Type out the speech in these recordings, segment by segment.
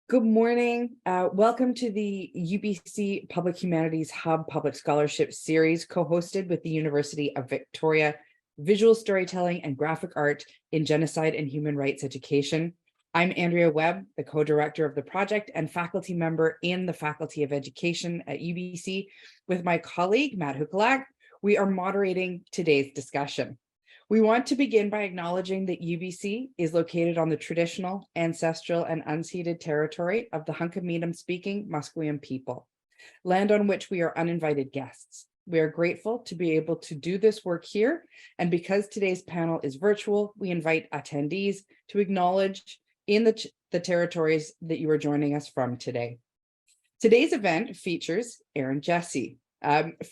Good morning. Welcome to the UBC Public Humanities Hub Public Scholarship Series, co-hosted with the University of Victoria, Visual Storytelling and Graphic Art in Genocide and Human Rights Education. I'm Andrea Webb, the co-director of the project and faculty member in the Faculty of Education at UBC. With my colleague, Matt Hukalak, we are moderating today's discussion. We want to begin by acknowledging that UBC is located on the traditional, ancestral, and unceded territory of the Hunkaminam-speaking Musqueam people, land on which we are uninvited guests. We are grateful to be able to do this work here, and because today's panel is virtual, we invite attendees to acknowledge in the territories that you are joining us from today. Today's event features Erin Jessee,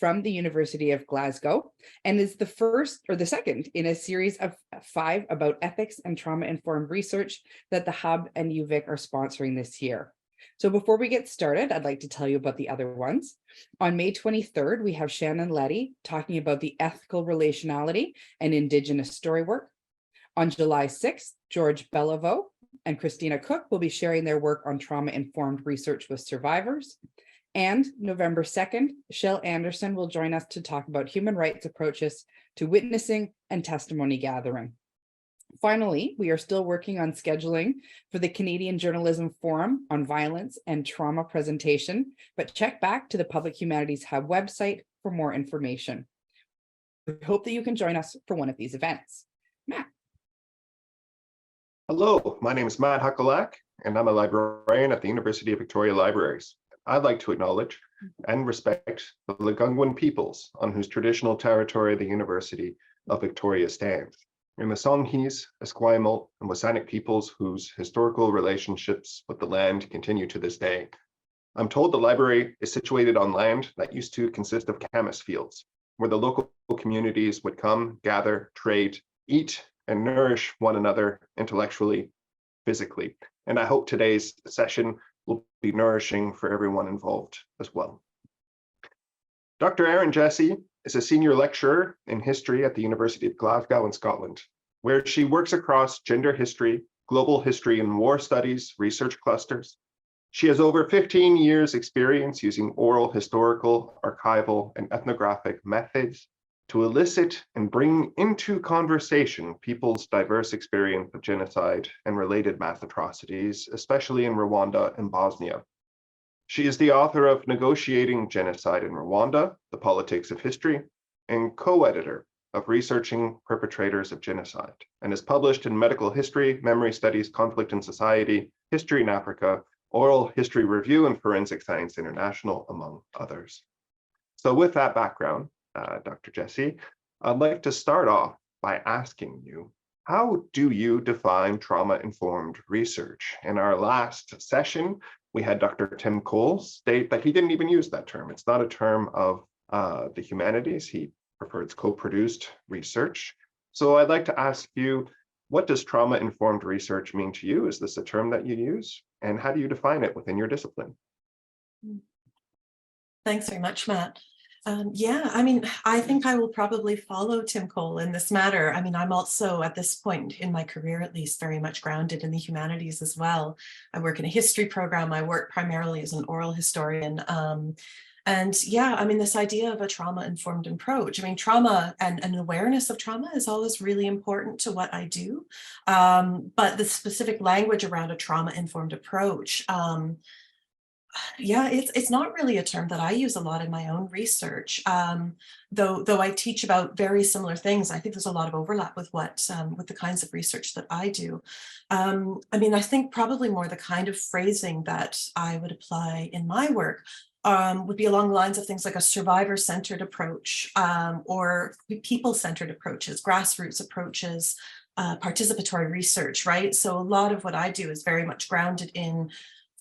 from the University of Glasgow, and is the second in a series of 5 about ethics and trauma-informed research that the Hub and UVic are sponsoring this year. So before we get started, I'd like to tell you about the other ones. On May 23rd, we have Shannon Leddy talking about the ethical relationality and Indigenous story work. On July 6th, George Beliveau and Christina Cook will be sharing their work on trauma-informed research with survivors. And November 2nd, Shell Anderson will join us to talk about human rights approaches to witnessing and testimony gathering. Finally, we are still working on scheduling for the Canadian Journalism Forum on Violence and Trauma presentation, but check back to the Public Humanities Hub website for more information. We hope that you can join us for one of these events. Matt. Hello, my name is Matt Hukalak, and I'm a librarian at the University of Victoria Libraries. I'd like to acknowledge and respect the Lekwungen peoples on whose traditional territory the University of Victoria stands, and the Songhees, Esquimalt, and Wasanic peoples whose historical relationships with the land continue to this day. I'm told the library is situated on land that used to consist of camas fields, where the local communities would come, gather, trade, eat, and nourish one another intellectually, physically. And I hope today's session will be nourishing for everyone involved as well. Dr. Erin Jessee is a senior lecturer in history at the University of Glasgow in Scotland, where she works across gender history, global history, and war studies research clusters. She has over 15 years experience using oral, historical, archival, and ethnographic methods to elicit and bring into conversation people's diverse experience of genocide and related mass atrocities, especially in Rwanda and Bosnia. She is the author of Negotiating Genocide in Rwanda, The Politics of History, and co-editor of Researching Perpetrators of Genocide, and is published in Medical History, Memory Studies, Conflict and Society, History in Africa, Oral History Review, and Forensic Science International, among others. So with that background, Dr. Jessee, I'd like to start off by asking you, how do you define trauma-informed research? In our last session, we had Dr. Tim Cole state that he didn't even use that term. It's not a term of the humanities. He prefers co-produced research. So I'd like to ask you, what does trauma-informed research mean to you? Is this a term that you use? And how do you define it within your discipline? Thanks very much, Matt. Yeah, I mean, I think I will probably follow Tim Cole in this matter. I mean, I'm also at this point in my career, at least, very much grounded in the humanities as well. I work in a history program. I work primarily as an oral historian. And yeah, I mean, this idea of a trauma-informed approach, I mean, trauma and an awareness of trauma is always really important to what I do. But the specific language around a trauma-informed approach, yeah, it's not really a term that I use a lot in my own research, though I teach about very similar things. I think there's a lot of overlap with with the kinds of research that I do. I mean, I think probably more the kind of phrasing that I would apply in my work would be along the lines of things like a survivor-centered approach, or people-centered approaches, grassroots approaches, participatory research, right? So a lot of what I do is very much grounded in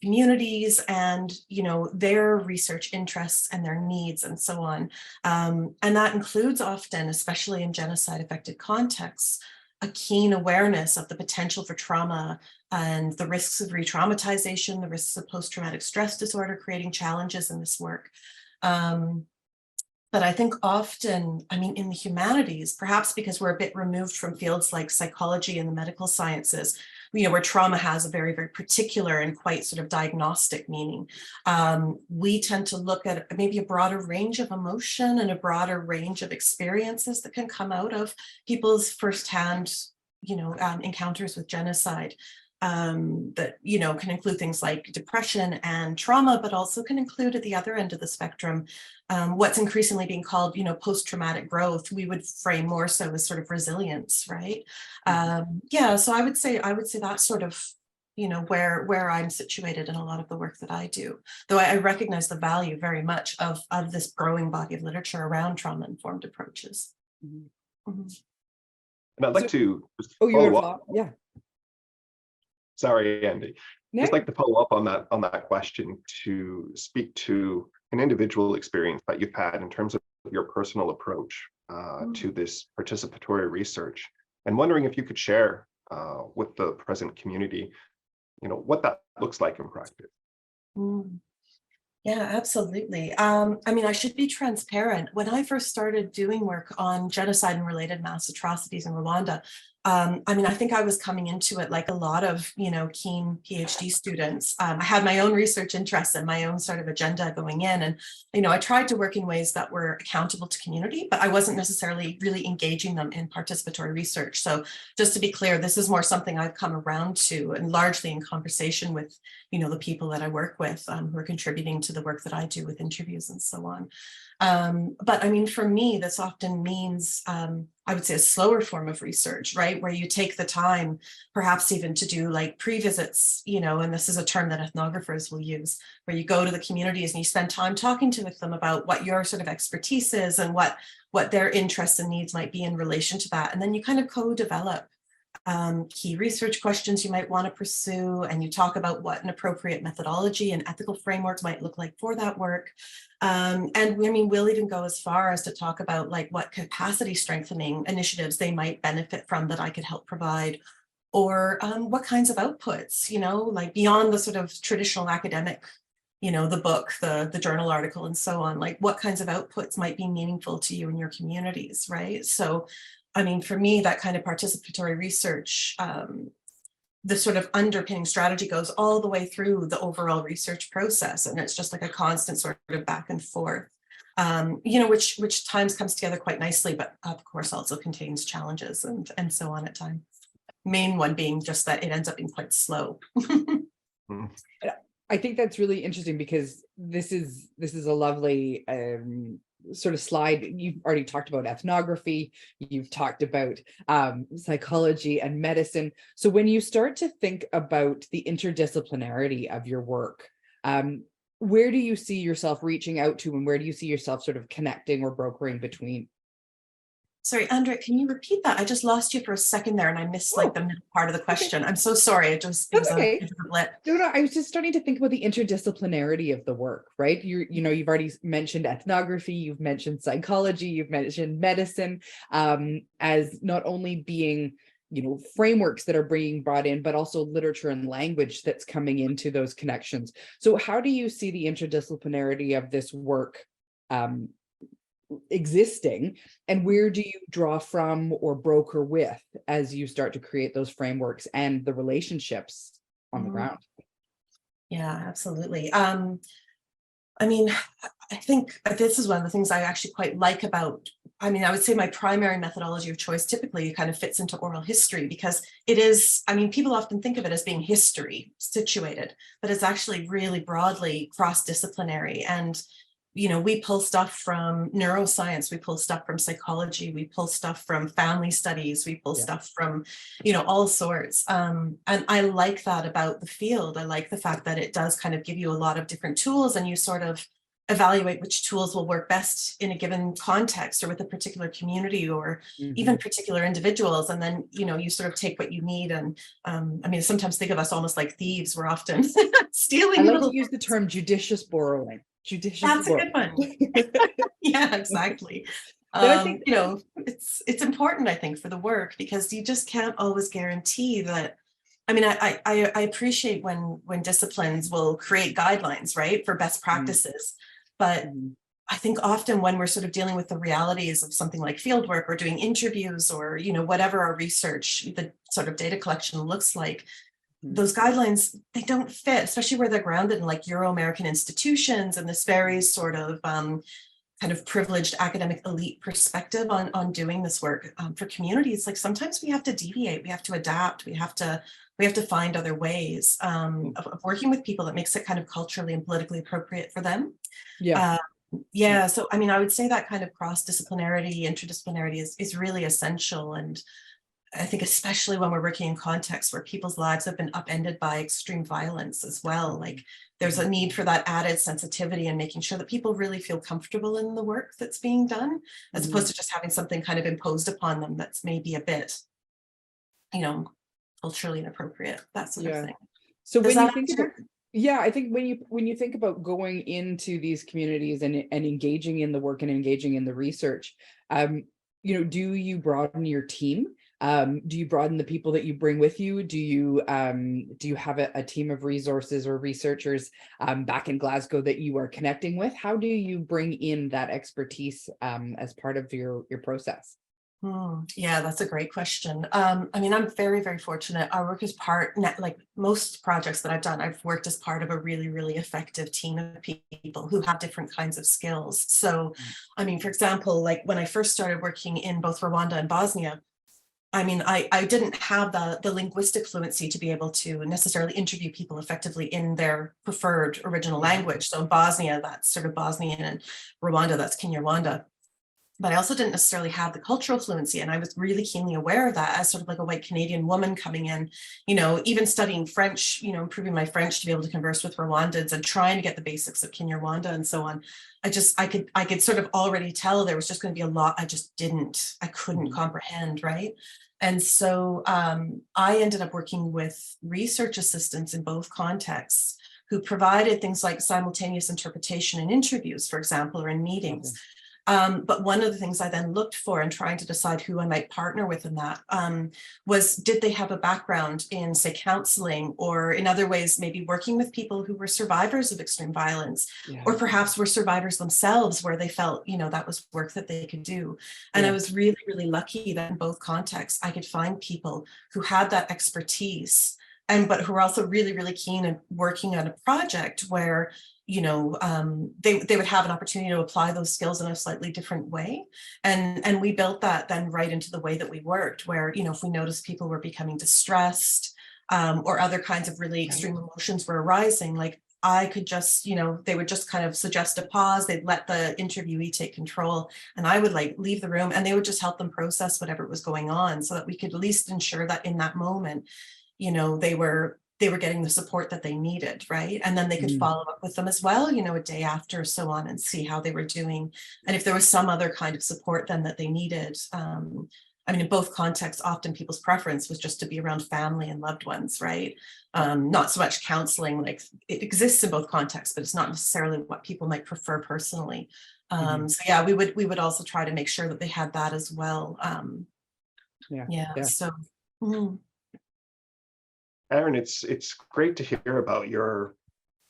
communities and, you know, their research interests and their needs and so on. And that includes often, especially in genocide-affected contexts, a keen awareness of the potential for trauma and the risks of re-traumatization, the risks of post-traumatic stress disorder, creating challenges in this work. But I think often, I mean, in the humanities, perhaps because we're a bit removed from fields like psychology and the medical sciences, where trauma has a very, very particular and quite sort of diagnostic meaning. We tend to look at maybe a broader range of emotion and a broader range of experiences that can come out of people's firsthand, encounters with genocide. That can include things like depression and trauma, but also can include at the other end of the spectrum what's increasingly being called post-traumatic growth. We would frame more so as sort of resilience, right? So I would say that's sort of where I'm situated in a lot of the work that I do, though I recognize the value very much of this growing body of literature around trauma-informed approaches. And I'd like to just you follow want up. to follow? Yeah. Sorry, Andy. No. Just like to follow up on that question, to speak to an individual experience that you've had in terms of your personal approach to this participatory research, and wondering if you could share with the present community, what that looks like in practice. Yeah, absolutely. I should be transparent. When I first started doing work on genocide and related mass atrocities in Rwanda, I think I was coming into it like a lot of, keen PhD students. I had my own research interests and my own sort of agenda going in. And, I tried to work in ways that were accountable to community, but I wasn't necessarily really engaging them in participatory research. So just to be clear, this is more something I've come around to, and largely in conversation with, the people that I work with who are contributing to the work that I do with interviews and so on. But for me, this often means, I would say, a slower form of research, right? Where you take the time, perhaps even to do like pre-visits, and this is a term that ethnographers will use, where you go to the communities and you spend time talking with them about what your sort of expertise is and what their interests and needs might be in relation to that. And then you kind of co-develop key research questions you might want to pursue, and you talk about what an appropriate methodology and ethical framework might look like for that work. And we'll even go as far as to talk about like what capacity strengthening initiatives they might benefit from that I could help provide, or what kinds of outputs, like beyond the sort of traditional academic, the book, the journal article, and so on, like what kinds of outputs might be meaningful to you and your communities, right? So for me, that kind of participatory research, the sort of underpinning strategy goes all the way through the overall research process. And it's just like a constant sort of back and forth, which times comes together quite nicely, but of course also contains challenges and so on at times. Main one being just that it ends up being quite slow. I think that's really interesting, because this is a lovely sort of slide. You've already talked about ethnography, you've talked about psychology and medicine. So when you start to think about the interdisciplinarity of your work, where do you see yourself reaching out to, and where do you see yourself sort of connecting or brokering between? Sorry, Andrea, can you repeat that? I just lost you for a second there and I missed like the middle part of the question. Okay. I'm so sorry. It was okay. a blip. No, I was just starting to think about the interdisciplinarity of the work, right? You've already mentioned ethnography, you've mentioned psychology, you've mentioned medicine, as not only being, frameworks that are being brought in, but also literature and language that's coming into those connections. So how do you see the interdisciplinarity of this work existing, and where do you draw from or broker with as you start to create those frameworks and the relationships on the ground? Yeah, absolutely. I think this is one of the things I actually quite like about, I would say my primary methodology of choice typically kind of fits into oral history, because it is, people often think of it as being history situated, but it's actually really broadly cross-disciplinary. And we pull stuff from neuroscience, we pull stuff from psychology, we pull stuff from family studies, we pull stuff from, all sorts. And I like that about the field. I like the fact that it does kind of give you a lot of different tools, and you sort of evaluate which tools will work best in a given context or with a particular community or even particular individuals. And then, you sort of take what you need. And sometimes think of us almost like thieves. We're often stealing. I like to use the term judicious borrowing. That's a good one. Yeah, exactly. I think, it's important, I think, for the work, because you just can't always guarantee that. I appreciate when disciplines will create guidelines, right, for best practices, but I think often when we're sort of dealing with the realities of something like fieldwork or doing interviews or, whatever our research, the sort of data collection looks like, those guidelines, they don't fit, especially where they're grounded in like Euro-American institutions and this very sort of kind of privileged academic elite perspective on doing this work. For communities, like sometimes we have to deviate, we have to adapt, we have to find other ways of working with people that makes it kind of culturally and politically appropriate for them. Yeah. Yeah, so I mean, I would say that kind of cross-disciplinarity, interdisciplinarity is really essential. And I think especially when we're working in contexts where people's lives have been upended by extreme violence as well, like there's a need for that added sensitivity and making sure that people really feel comfortable in the work that's being done, as opposed to just having something kind of imposed upon them that's maybe a bit, culturally inappropriate, that sort of thing. So Does when you that think answer? about, yeah, I think when you think about going into these communities and engaging in the work and engaging in the research, do you broaden your team? Do you broaden the people that you bring with you? Do you have a team of resources or researchers back in Glasgow that you are connecting with? How do you bring in that expertise as part of your process? Yeah, that's a great question. I mean, I'm very, very fortunate. I work as like most projects that I've done, I've worked as part of a really, really effective team of people who have different kinds of skills. So, I mean, for example, like when I first started working in both Rwanda and Bosnia, I mean, I didn't have the linguistic fluency to be able to necessarily interview people effectively in their preferred original language. So in Bosnia, that's sort of Bosnian, and Rwanda, that's Kinyarwanda. But I also didn't necessarily have the cultural fluency. And I was really keenly aware of that as sort of like a white Canadian woman coming in, even studying French, improving my French to be able to converse with Rwandans and trying to get the basics of Kinyarwanda and so on. I could sort of already tell there was just going to be a lot I couldn't comprehend, right? And so I ended up working with research assistants in both contexts who provided things like simultaneous interpretation in interviews, for example, or in meetings. But one of the things I then looked for in trying to decide who I might partner with in that was, did they have a background in, say, counseling, or in other ways, maybe working with people who were survivors of extreme violence, or perhaps were survivors themselves where they felt, that was work that they could do. And I was really, really lucky that in both contexts, I could find people who had that expertise, but who were also really, really keen at working on a project where they would have an opportunity to apply those skills in a slightly different way. And we built that then right into the way that we worked, where, if we noticed people were becoming distressed or other kinds of really extreme emotions were arising, like I could just, they would just kind of suggest a pause, they'd let the interviewee take control, and I would like leave the room and they would just help them process whatever was going on so that we could at least ensure that in that moment, they were getting the support that they needed, right? And then they could follow up with them as well, a day after, so on, and see how they were doing. And if there was some other kind of support then that they needed. I mean, in both contexts, often people's preference was just to be around family and loved ones, right? Not so much counseling, like it exists in both contexts, but it's not necessarily what people might prefer personally. So yeah, we would also try to make sure that they had that as well. So. Erin, it's great to hear about your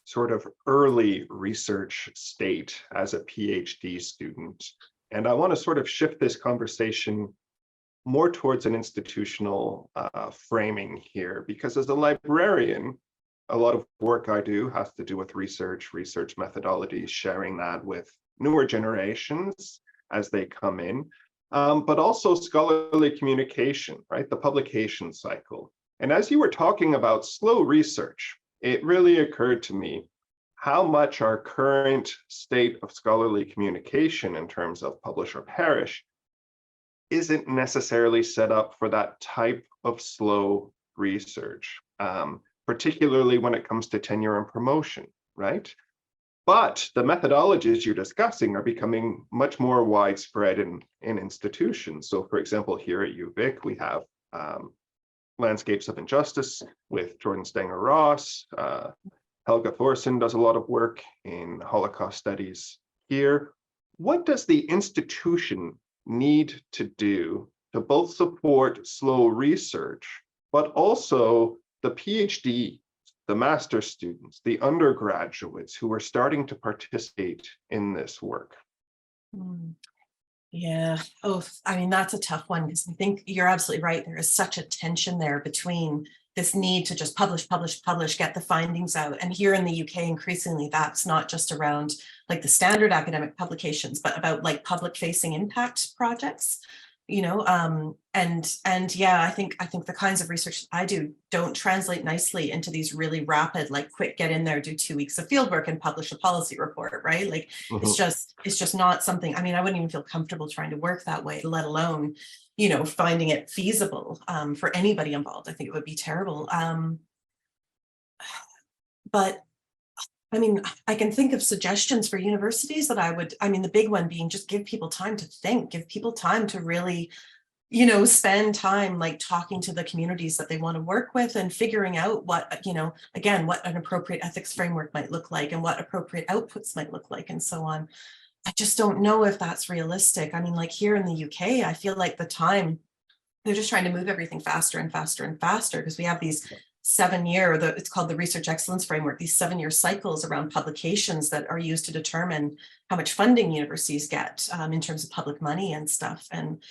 sort of early research state as a PhD student. And I want to sort of shift this conversation more towards an institutional framing here, because as a librarian, a lot of work I do has to do with research methodologies, sharing that with newer generations as they come in, but also scholarly communication, right? The publication cycle. And as you were talking about slow research, it really occurred to me how much our current state of scholarly communication in terms of publish or perish isn't necessarily set up for that type of slow research, particularly when it comes to tenure and promotion, right? But the methodologies you're discussing are becoming much more widespread in institutions. So for example, here at UVic, we have Landscapes of Injustice with Jordan Stenger-Ross. Helga Thorson does a lot of work in Holocaust studies here. What does the institution need to do to both support slow research, but also the PhD, the master's students, the undergraduates who are starting to participate in this work? Mm. Yeah. Oh, I mean, that's a tough one because I think you're absolutely right. There is such a tension there between this need to just publish, publish, publish, get the findings out. And here in the UK, increasingly, that's not just around like the standard academic publications, but about like public facing impact projects, and yeah, I think the kinds of research I do don't translate nicely into these really rapid, like quick, get in there, do 2 weeks of field work and publish a policy report, right? Like it's Mhm. just not something, I mean, I wouldn't even feel comfortable trying to work that way, let alone, finding it feasible for anybody involved. I think it would be terrible. But I mean, I can think of suggestions for universities that I mean, the big one being just give people time to think, give people time to really, spend time like talking to the communities that they want to work with and figuring out what, again, what an appropriate ethics framework might look like and what appropriate outputs might look like and so on. I just don't know if that's realistic. I mean, like here in the UK, I feel like the time, they're just trying to move everything faster and faster and faster because we have these 7-year, it's called the Research Excellence Framework, these 7-year cycles around publications that are used to determine how much funding universities get in terms of public money and stuff. And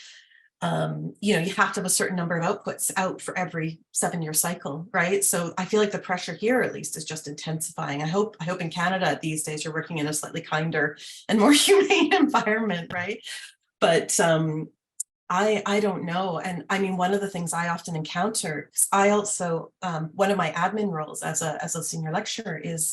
you have to have a certain number of outputs out for every 7-year cycle, right? So I feel like the pressure here, at least, is just intensifying. I hope in Canada these days you're working in a slightly kinder and more humane environment, right? But I don't know. And I mean, one of the things I often encounter, 'cause I also, one of my admin roles as a senior lecturer is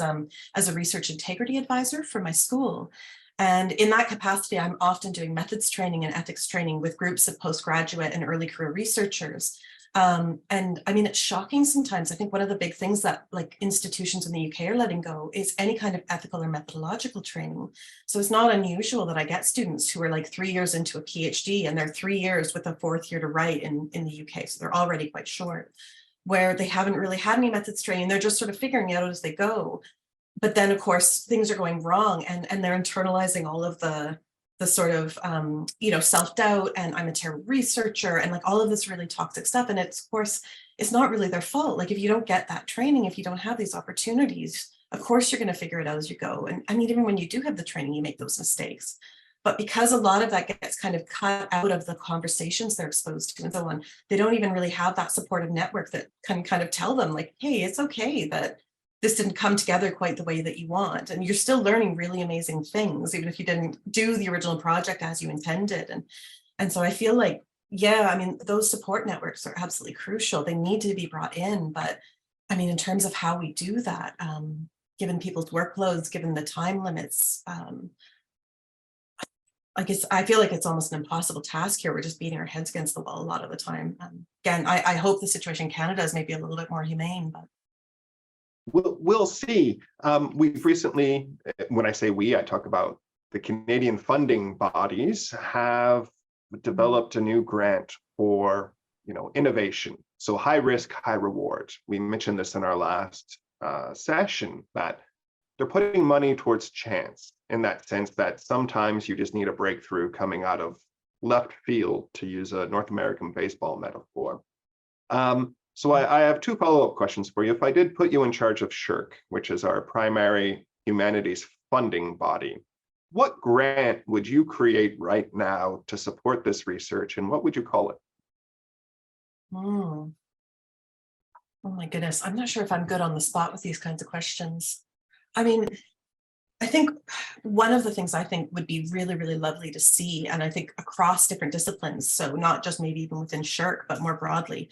as a research integrity advisor for my school. And in that capacity, I'm often doing methods training and ethics training with groups of postgraduate and early career researchers. And I mean, it's shocking sometimes. I think one of the big things that like institutions in the UK are letting go is any kind of ethical or methodological training. So it's not unusual that I get students who are like 3 years into a PhD and they're 3 years with a 4th year to write in the UK. So they're already quite short, where they haven't really had any methods training. They're just sort of figuring it out as they go. But then of course things are going wrong and they're internalizing all of the sort of self-doubt and I'm a terrible researcher and like all of this really toxic stuff. And it's, of course, it's not really their fault. Like if you don't get that training, if you don't have these opportunities, of course you're going to figure it out as you go. And I mean, even when you do have the training, you make those mistakes. But because a lot of that gets kind of cut out of the conversations they're exposed to and so on, they don't even really have that supportive network that can kind of tell them like, hey, it's okay that this didn't come together quite the way that you want. And you're still learning really amazing things, even if you didn't do the original project as you intended. And so I feel like, yeah, I mean, those support networks are absolutely crucial. They need to be brought in. But I mean, in terms of how we do that, given people's workloads, given the time limits, I feel like it's almost an impossible task here. We're just beating our heads against the wall a lot of the time. Again, I hope the situation in Canada is maybe a little bit more humane, but We'll see. We've recently, when I say we, I talk about the Canadian funding bodies have developed a new grant for, innovation. So high risk, high reward. We mentioned this in our last session that they're putting money towards chance in that sense that sometimes you just need a breakthrough coming out of left field, to use a North American baseball metaphor. So I have 2 follow-up questions for you. If I did put you in charge of SSHRC, which is our primary humanities funding body, what grant would you create right now to support this research, and what would you call it? oh my goodness, I'm not sure if I'm good on the spot with these kinds of questions. I mean, I think one of the things I think would be really, really lovely to see, and I think across different disciplines, so not just maybe even within SSHRC, but more broadly,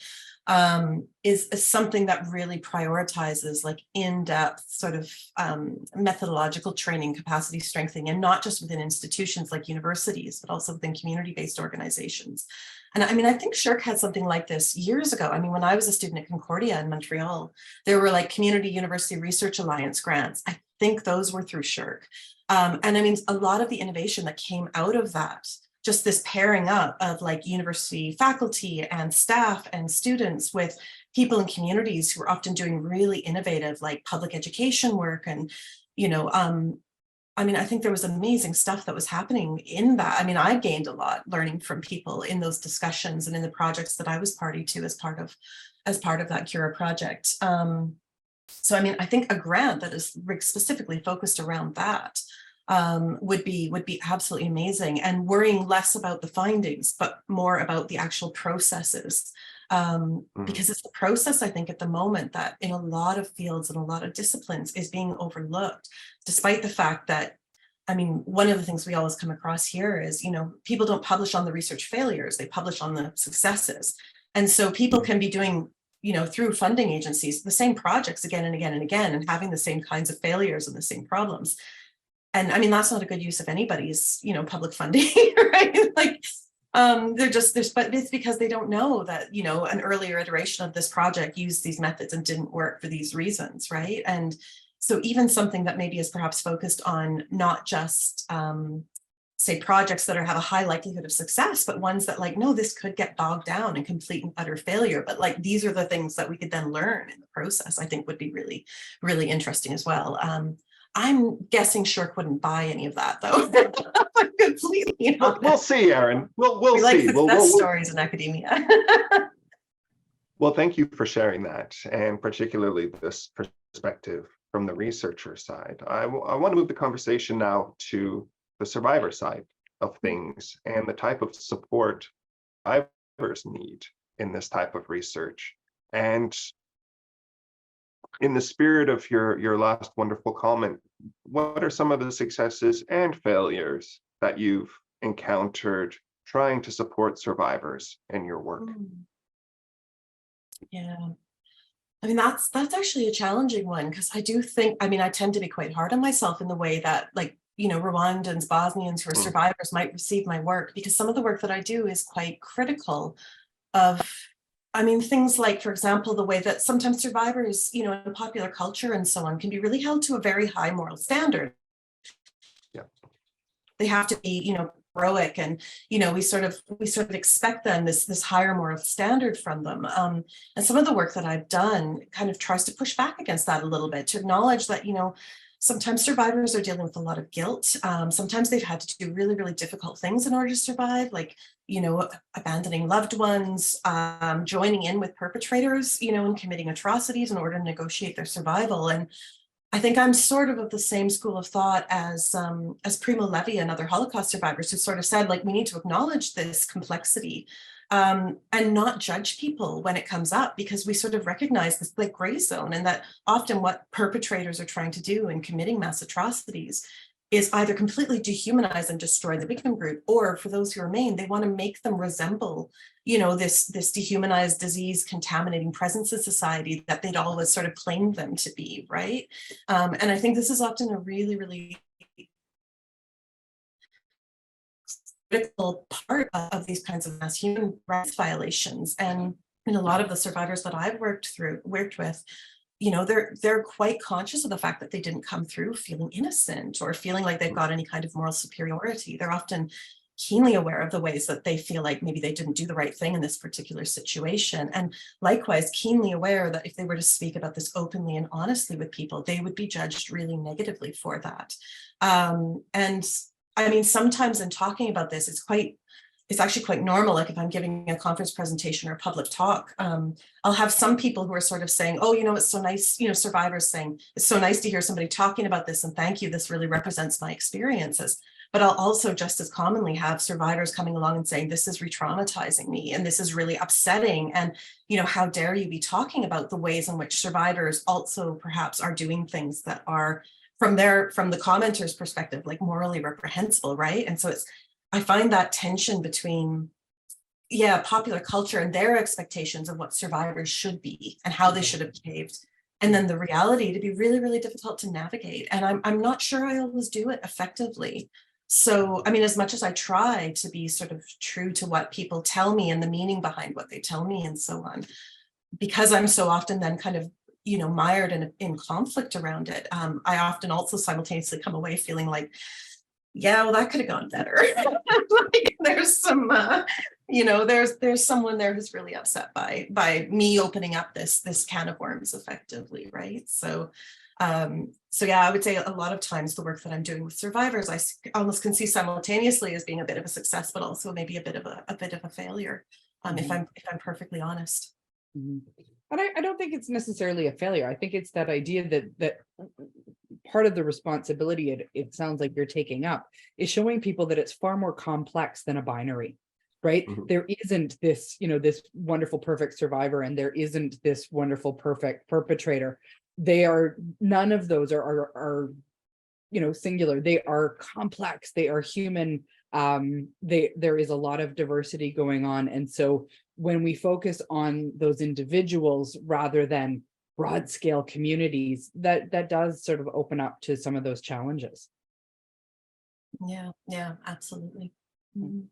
is something that really prioritizes like in-depth sort of methodological training, capacity strengthening, and not just within institutions like universities, but also within community-based organizations. And I mean, I think SSHRC had something like this years ago. I mean, when I was a student at Concordia in Montreal, there were like Community University Research Alliance grants. I think those were through SSHRC. And I mean, a lot of the innovation that came out of that, just this pairing up of like university faculty and staff and students with people in communities who are often doing really innovative like public education work. And, I mean, I think there was amazing stuff that was happening in that. I mean, I gained a lot learning from people in those discussions and in the projects that I was party to as part of that Cura project. So, I mean, I think a grant that is specifically focused around that would be absolutely amazing, and worrying less about the findings, but more about the actual processes. Because it's the process, I think, at the moment that in a lot of fields and a lot of disciplines is being overlooked, despite the fact that, I mean, one of the things we always come across here is, you know, people don't publish on the research failures, they publish on the successes. And so people can be doing, you know, through funding agencies, the same projects again and again and again, and having the same kinds of failures and the same problems. And I mean, that's not a good use of anybody's, you know, public funding, right? Like, but it's because they don't know that, you know, an earlier iteration of this project used these methods and didn't work for these reasons, right? And so even something that maybe is perhaps focused on not just, say, projects that have a high likelihood of success, but ones that, like, no, this could get bogged down in complete and utter failure, but like, these are the things that we could then learn in the process, I think would be really, really interesting as well. I'm guessing Shirk wouldn't buy any of that, though. Completely. We'll see, Erin. We'll we like see. success stories in academia. Well, thank you for sharing that, and particularly this perspective from the researcher side. I want to move the conversation now to the survivor side of things and the type of support survivors need in this type of research. And in the spirit of your last wonderful comment, what are some of the successes and failures that you've encountered trying to support survivors in your work? Yeah, I mean, that's actually a challenging one, because I do think, I mean, I tend to be quite hard on myself in the way that, like, you know, Rwandans, Bosnians who are survivors might receive my work, because some of the work that I do is quite critical of, I mean, things like, for example, the way that sometimes survivors, you know, in popular culture and so on, can be really held to a very high moral standard. Yeah. They have to be, you know, heroic, and, you know, we sort of expect them this higher moral standard from them. And some of the work that I've done kind of tries to push back against that a little bit, to acknowledge that, you know, sometimes survivors are dealing with a lot of guilt. Sometimes they've had to do really, really difficult things in order to survive, like, you know, abandoning loved ones, joining in with perpetrators, you know, and committing atrocities in order to negotiate their survival. And I think I'm sort of the same school of thought as Primo Levi and other Holocaust survivors, who sort of said, like, we need to acknowledge this complexity, and not judge people when it comes up, because we sort of recognize this, like, gray zone, and that often what perpetrators are trying to do in committing mass atrocities is either completely dehumanize and destroy the victim group, or for those who remain, they want to make them resemble, you know, this dehumanized, disease contaminating presence in society that they'd always sort of claimed them to be, right? And I think this is often a really, really critical part of these kinds of mass human rights violations. And in a lot of the survivors that I've worked with, you know, they're quite conscious of the fact that they didn't come through feeling innocent or feeling like they've got any kind of moral superiority. They're often keenly aware of the ways that they feel like maybe they didn't do the right thing in this particular situation. And likewise, keenly aware that if they were to speak about this openly and honestly with people, they would be judged really negatively for that. And I mean, sometimes in talking about this, it's actually quite normal. Like, if I'm giving a conference presentation or a public talk, I'll have some people who are sort of saying, oh, you know, it's so nice, you know, survivors saying, it's so nice to hear somebody talking about this, and thank you, this really represents my experiences. But I'll also just as commonly have survivors coming along and saying, this is re-traumatizing me, and this is really upsetting. And, you know, how dare you be talking about the ways in which survivors also perhaps are doing things that are, from the commenter's perspective, like, morally reprehensible, right? And so I find that tension between, yeah, popular culture and their expectations of what survivors should be and how they should have behaved, and then the reality, to be really, really difficult to navigate. And I'm not sure I always do it effectively. So, I mean, as much as I try to be sort of true to what people tell me and the meaning behind what they tell me and so on, because I'm so often then kind of, you know, mired in conflict around it, I often also simultaneously come away feeling like, yeah, well, that could have gone better. Like, there's some, you know, there's someone there who's really upset by me opening up this can of worms effectively, right? So yeah, I would say a lot of times the work that I'm doing with survivors, I almost can see simultaneously as being a bit of a success, but also maybe a bit of a failure, if I'm perfectly honest. But I don't think it's necessarily a failure. I think it's that idea that part of the responsibility it sounds like you're taking up is showing people that it's far more complex than a binary, right? Mhm. There isn't this, this wonderful, perfect survivor, and there isn't this wonderful, perfect perpetrator. None of those are singular. They are complex. They are human. There is a lot of diversity going on. And so when we focus on those individuals rather than broad scale communities, that does sort of open up to some of those challenges. Yeah, absolutely. Mhm.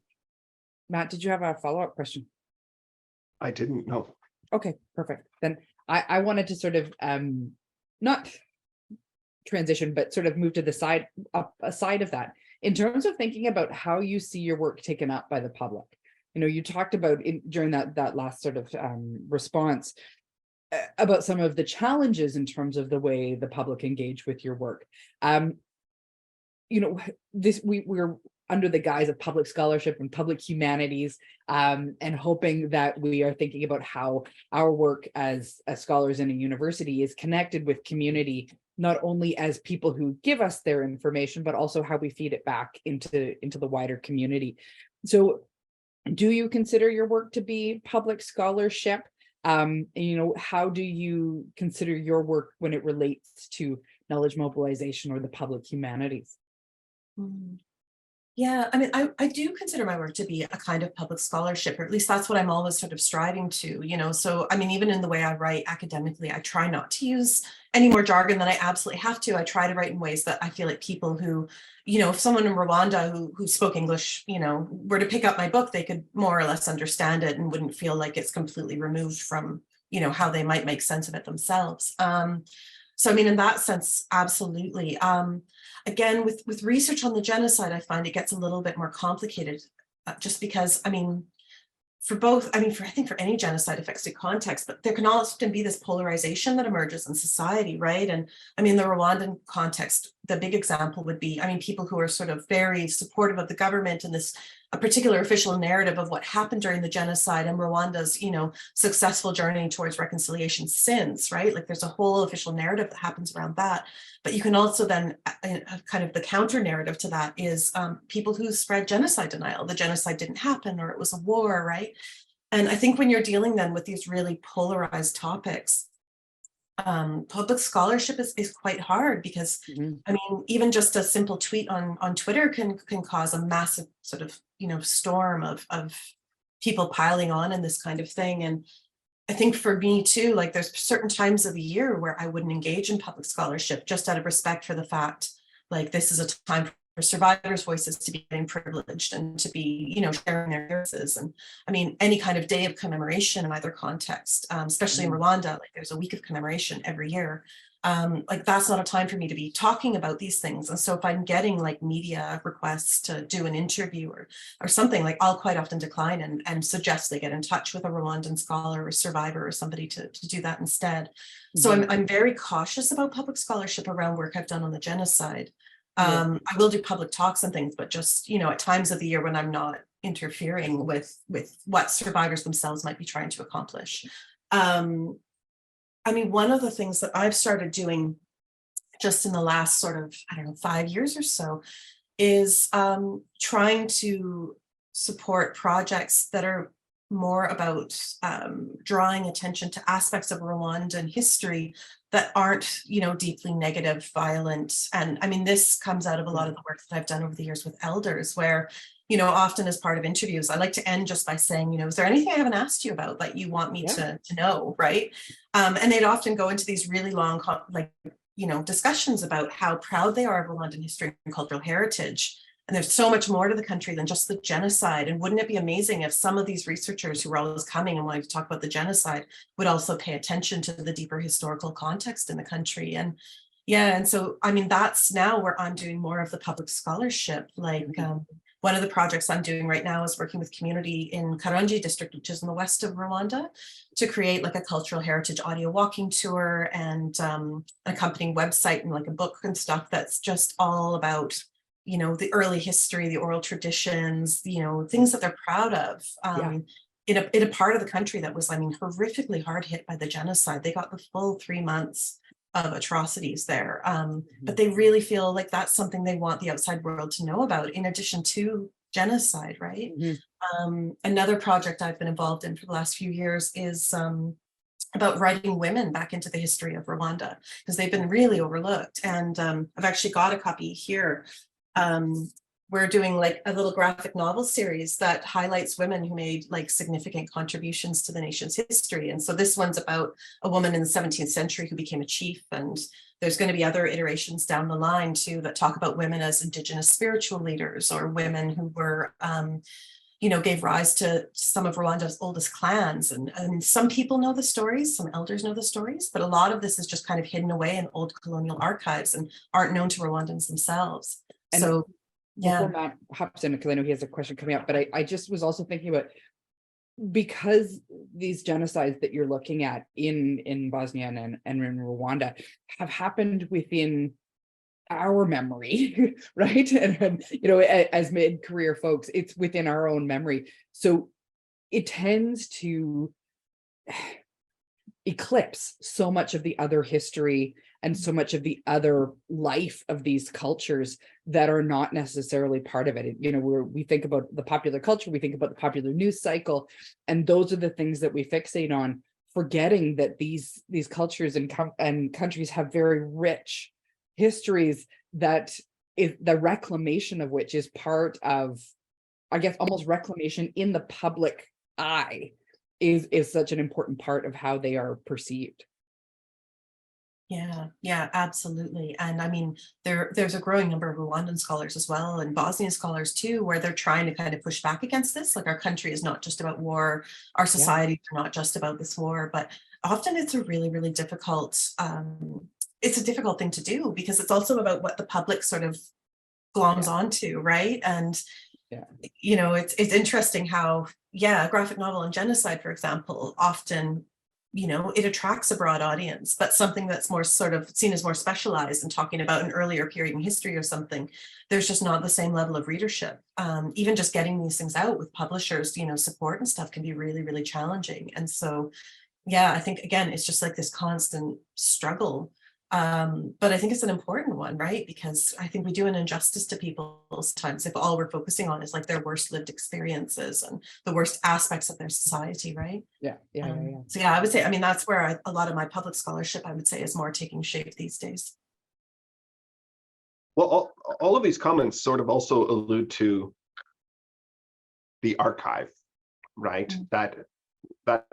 Matt, did you have a follow-up question? I didn't know. Okay, perfect. Then I wanted to sort of not transition, but sort of move to the side, aside of that, in terms of thinking about how you see your work taken up by the public. You talked about during that last sort of response about some of the challenges in terms of the way the public engage with your work. We're under the guise of public scholarship and public humanities, and hoping that we are thinking about how our work as scholars in a university is connected with community, not only as people who give us their information, but also how we feed it back into the wider community. So do you consider your work to be public scholarship? How do you consider your work when it relates to knowledge mobilization or the public humanities? Mm. Yeah, I mean, I do consider my work to be a kind of public scholarship, or at least that's what I'm always sort of striving to. So, I mean, even in the way I write academically, I try not to use any more jargon than I absolutely have to. I try to write in ways that I feel like people who, if someone in Rwanda who spoke English, were to pick up my book, they could more or less understand it and wouldn't feel like it's completely removed from, how they might make sense of it themselves. So, I mean, in that sense, absolutely. Again, with research on the genocide, I find it gets a little bit more complicated, just because, I mean, I think for any genocide-affected context, but there can often be this polarization that emerges in society, right? And I mean, the Rwandan context, the big example would be, I mean, people who are sort of very supportive of the government and a particular official narrative of what happened during the genocide and Rwanda's, successful journey towards reconciliation since, right? Like there's a whole official narrative that happens around that. But you can also then, kind of the counter narrative to that is people who spread genocide denial. The genocide didn't happen, or it was a war, right? And I think when you're dealing then with these really polarized topics, public scholarship is quite hard because, I mean, even just a simple tweet on Twitter can cause a massive sort of, storm of people piling on in this kind of thing. And I think for me too, like there's certain times of the year where I wouldn't engage in public scholarship just out of respect for the fact, like this is a time for survivors' voices to be getting privileged and to be, sharing their voices. And I mean, any kind of day of commemoration in either context, especially in Rwanda, like there's a week of commemoration every year. Like that's not a time for me to be talking about these things. And so if I'm getting like media requests to do an interview or something, like I'll quite often decline and suggest they get in touch with a Rwandan scholar or survivor or somebody to do that instead. So I'm very cautious about public scholarship around work I've done on the genocide. I will do public talks and things, but just, at times of the year when I'm not interfering with what survivors themselves might be trying to accomplish. I mean, one of the things that I've started doing just in the last sort of, 5 years or so is trying to support projects that are more about drawing attention to aspects of Rwandan history that aren't, deeply negative, violent. And I mean, this comes out of a lot of the work that I've done over the years with elders, where, often as part of interviews, I like to end just by saying, is there anything I haven't asked you about that you want me to know, right? And they'd often go into these really long, discussions about how proud they are of Rwandan history and cultural heritage. And there's so much more to the country than just the genocide. And wouldn't it be amazing if some of these researchers who were always coming and wanting to talk about the genocide would also pay attention to the deeper historical context in the country? And and so, I mean, that's now where I'm doing more of the public scholarship. Like one of the projects I'm doing right now is working with community in Karongi district, which is in the west of Rwanda, to create like a cultural heritage audio walking tour and accompanying website and like a book and stuff that's just all about, the early history, the oral traditions, things that they're proud of. In a part of the country that was, I mean, horrifically hard hit by the genocide. They got the full 3 months atrocities there. But they really feel like that's something they want the outside world to know about, in addition to genocide, right? Another project I've been involved in for the last few years is about writing women back into the history of Rwanda, because they've been really overlooked. And I've actually got a copy here. We're doing like a little graphic novel series that highlights women who made like significant contributions to the nation's history. And so this one's about a woman in the 17th century who became a chief, and there's going to be other iterations down the line too that talk about women as Indigenous spiritual leaders, or women who were you know, gave rise to some of Rwanda's oldest clans. And some people know the stories, some elders know the stories, but a lot of this is just kind of hidden away in old colonial archives and aren't known to Rwandans themselves. And so, yeah. Before Matt hops in, because I know he has a question coming up, but I just was also thinking about, because these genocides that you're looking at in Bosnia and in Rwanda have happened within our memory, right? And you know, as mid-career folks, it's within our own memory. So it tends to eclipse so much of the other history and so much of the other life of these cultures that are not necessarily part of it. You know, we think about the popular culture, we think about the popular news cycle, and those are the things that we fixate on, forgetting that these cultures and countries have very rich histories that is the reclamation of which is part of, I guess, almost reclamation in the public eye is such an important part of how they are perceived. Yeah, absolutely. And I mean, there's a growing number of Rwandan scholars as well, and Bosnian scholars too, where they're trying to kind of push back against this. Like, our country is not just about war, our societies are not just about this war, but often it's a really, really difficult, it's a difficult thing to do, because it's also about what the public sort of gloms onto, right? And you know, it's interesting how, a graphic novel on genocide, for example, often, you know, it attracts a broad audience, but something that's more sort of seen as more specialized and talking about an earlier period in history or something, there's just not the same level of readership. Even just getting these things out with publishers, you know, support and stuff can be really, really challenging. And so, I think, again, it's just like this constant struggle. But I think it's an important one, right? Because I think we do an injustice to people sometimes if all we're focusing on is like their worst lived experiences and the worst aspects of their society, right? So I would say, I mean, that's where a lot of my public scholarship, I would say, is more taking shape these days. Well, all of these comments sort of also allude to the archive, right? That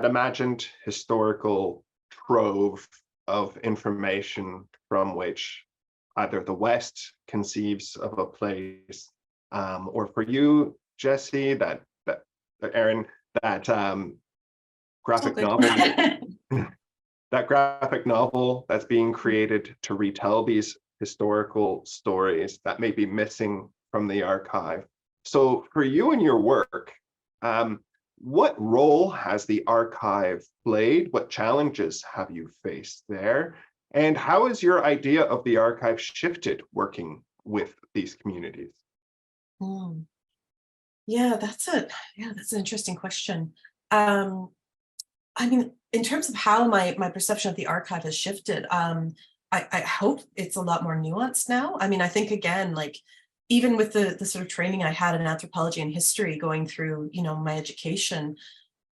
imagined historical trove of information from which either the West conceives of a place, or for you, Jessee, that Erin, that graphic novel, that graphic novel that's being created to retell these historical stories that may be missing from the archive. So for you and your work, what role has the archive played? What challenges have you faced there? And how has your idea of the archive shifted working with these communities? That's an interesting question. I mean, in terms of how my perception of the archive has shifted, I hope it's a lot more nuanced now. I mean, I think, again, like, even with the sort of training I had in anthropology and history going through, you know, my education,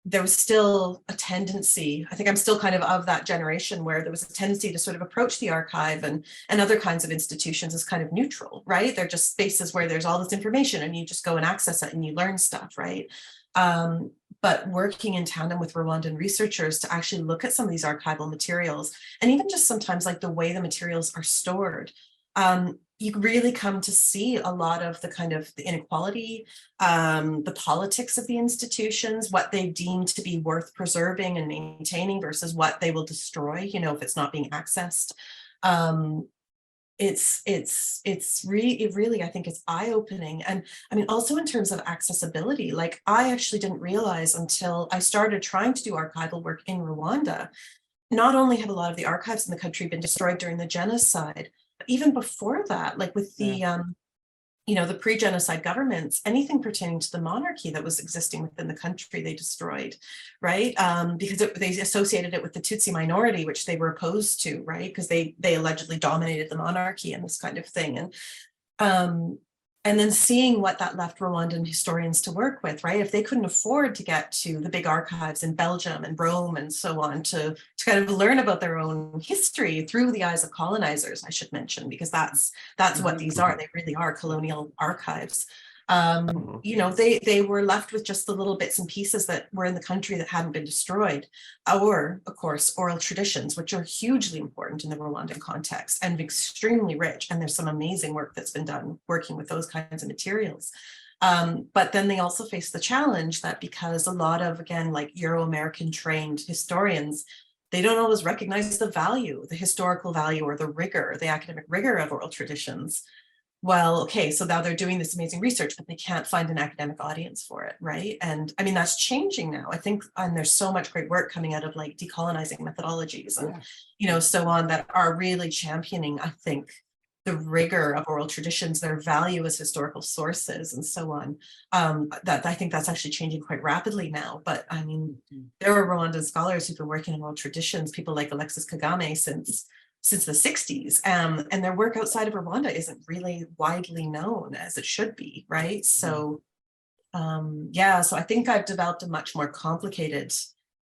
there was still a tendency, I think I'm still kind of that generation, where there was a tendency to sort of approach the archive and other kinds of institutions as kind of neutral, right? They're just spaces where there's all this information and you just go and access it and you learn stuff, right? But working in tandem with Rwandan researchers to actually look at some of these archival materials, and even just sometimes like the way the materials are stored, you really come to see a lot of the kind of the inequality, the politics of the institutions, what they deem to be worth preserving and maintaining versus what they will destroy, you know, if it's not being accessed. It's really, I think it's eye-opening. And I mean, also in terms of accessibility, like, I actually didn't realize until I started trying to do archival work in Rwanda, not only have a lot of the archives in the country been destroyed during the genocide, but even before that, like with the the pre-genocide governments, anything pertaining to the monarchy that was existing within the country, they destroyed, right? Because they associated it with the Tutsi minority, which they were opposed to, right? Because they allegedly dominated the monarchy and this kind of thing. And then seeing what that left Rwandan historians to work with, right? If they couldn't afford to get to the big archives in Belgium and Rome and so on to kind of learn about their own history through the eyes of colonizers, I should mention, because that's what these are. They really are colonial archives. They were left with just the little bits and pieces that were in the country that hadn't been destroyed, or of course oral traditions, which are hugely important in the Rwandan context and extremely rich, and there's some amazing work that's been done working with those kinds of materials. But then they also face the challenge that because a lot of, again, like Euro-American trained historians, they don't always recognize the value, the historical value or the rigor, the academic rigor of oral traditions. Well, okay, so now they're doing this amazing research, but they can't find an academic audience for it, right? And I mean, that's changing now, I think, and there's so much great work coming out of like decolonizing methodologies and, so on that are really championing, I think, the rigor of oral traditions, their value as historical sources and so on. That I think that's actually changing quite rapidly now. But I mean, there are Rwandan scholars who've been working in oral traditions, people like Alexis Kagame since the 60s, and their work outside of Rwanda isn't really widely known as it should be, right? So so I think I've developed a much more complicated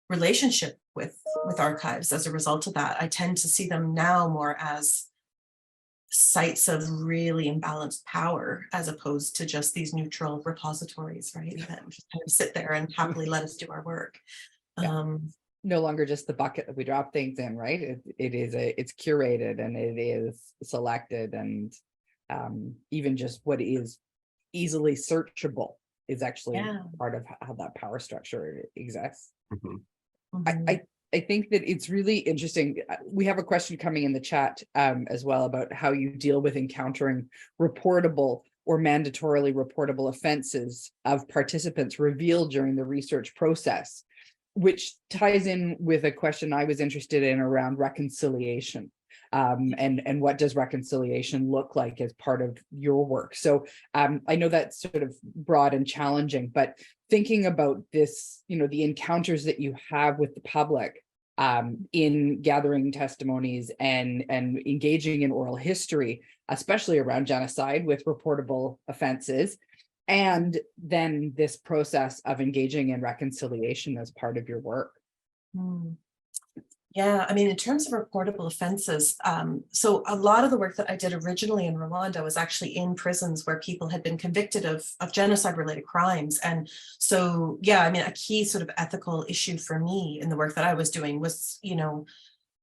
relationship with archives as a result of that. I tend to see them now more as sites of really imbalanced power as opposed to just these neutral repositories, right? That just kind of sit there and happily let us do our work. No longer just the bucket that we drop things in, right? It's curated and it is selected, and even just what is easily searchable is actually part of how that power structure exists. I think that it's really interesting. We have a question coming in the chat as well about how you deal with encountering reportable or mandatorily reportable offenses of participants revealed during the research process, which ties in with a question I was interested in around reconciliation. And what does reconciliation look like as part of your work? So I know that's sort of broad and challenging, but thinking about this, the encounters that you have with the public in gathering testimonies and engaging in oral history, especially around genocide with reportable offenses, and then this process of engaging in reconciliation as part of your work. Yeah, I mean, in terms of reportable offenses, so a lot of the work that I did originally in Rwanda was actually in prisons where people had been convicted of genocide-related crimes. And so, yeah, I mean, a key sort of ethical issue for me in the work that I was doing was,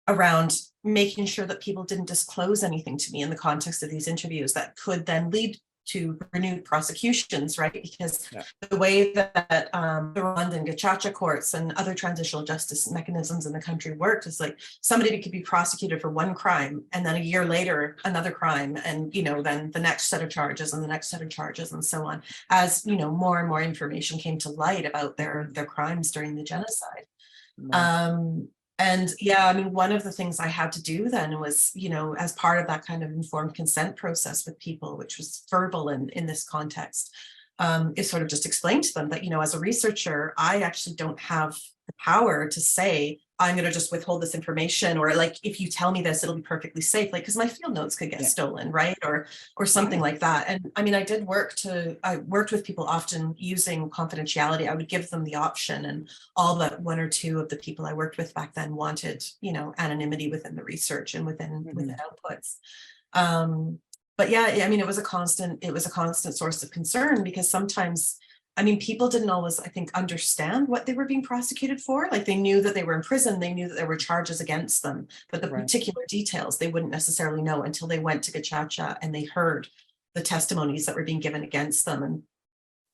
around making sure that people didn't disclose anything to me in the context of these interviews that could then lead to renewed prosecutions, right? Because the way that the Rwandan Gacaca courts and other transitional justice mechanisms in the country worked is like somebody could be prosecuted for one crime and then a year later another crime, and then the next set of charges and the next set of charges and so on, as more and more information came to light about their crimes during the genocide. And yeah, I mean, one of the things I had to do then was, as part of that kind of informed consent process with people, which was verbal in this context, is sort of just explain to them that, as a researcher, I actually don't have the power to say, I'm going to just withhold this information, or like, if you tell me this, it'll be perfectly safe, like, because my field notes could get stolen, right? Or something like that. And I mean, I worked with people often using confidentiality. I would give them the option, and all but one or two of the people I worked with back then wanted, anonymity within the research and within outputs. But yeah, I mean, it was a constant source of concern, because sometimes, I mean, people didn't always, I think, understand what they were being prosecuted for. Like, they knew that they were in prison, they knew that there were charges against them, but the particular details they wouldn't necessarily know until they went to Gacaca and they heard the testimonies that were being given against them. And,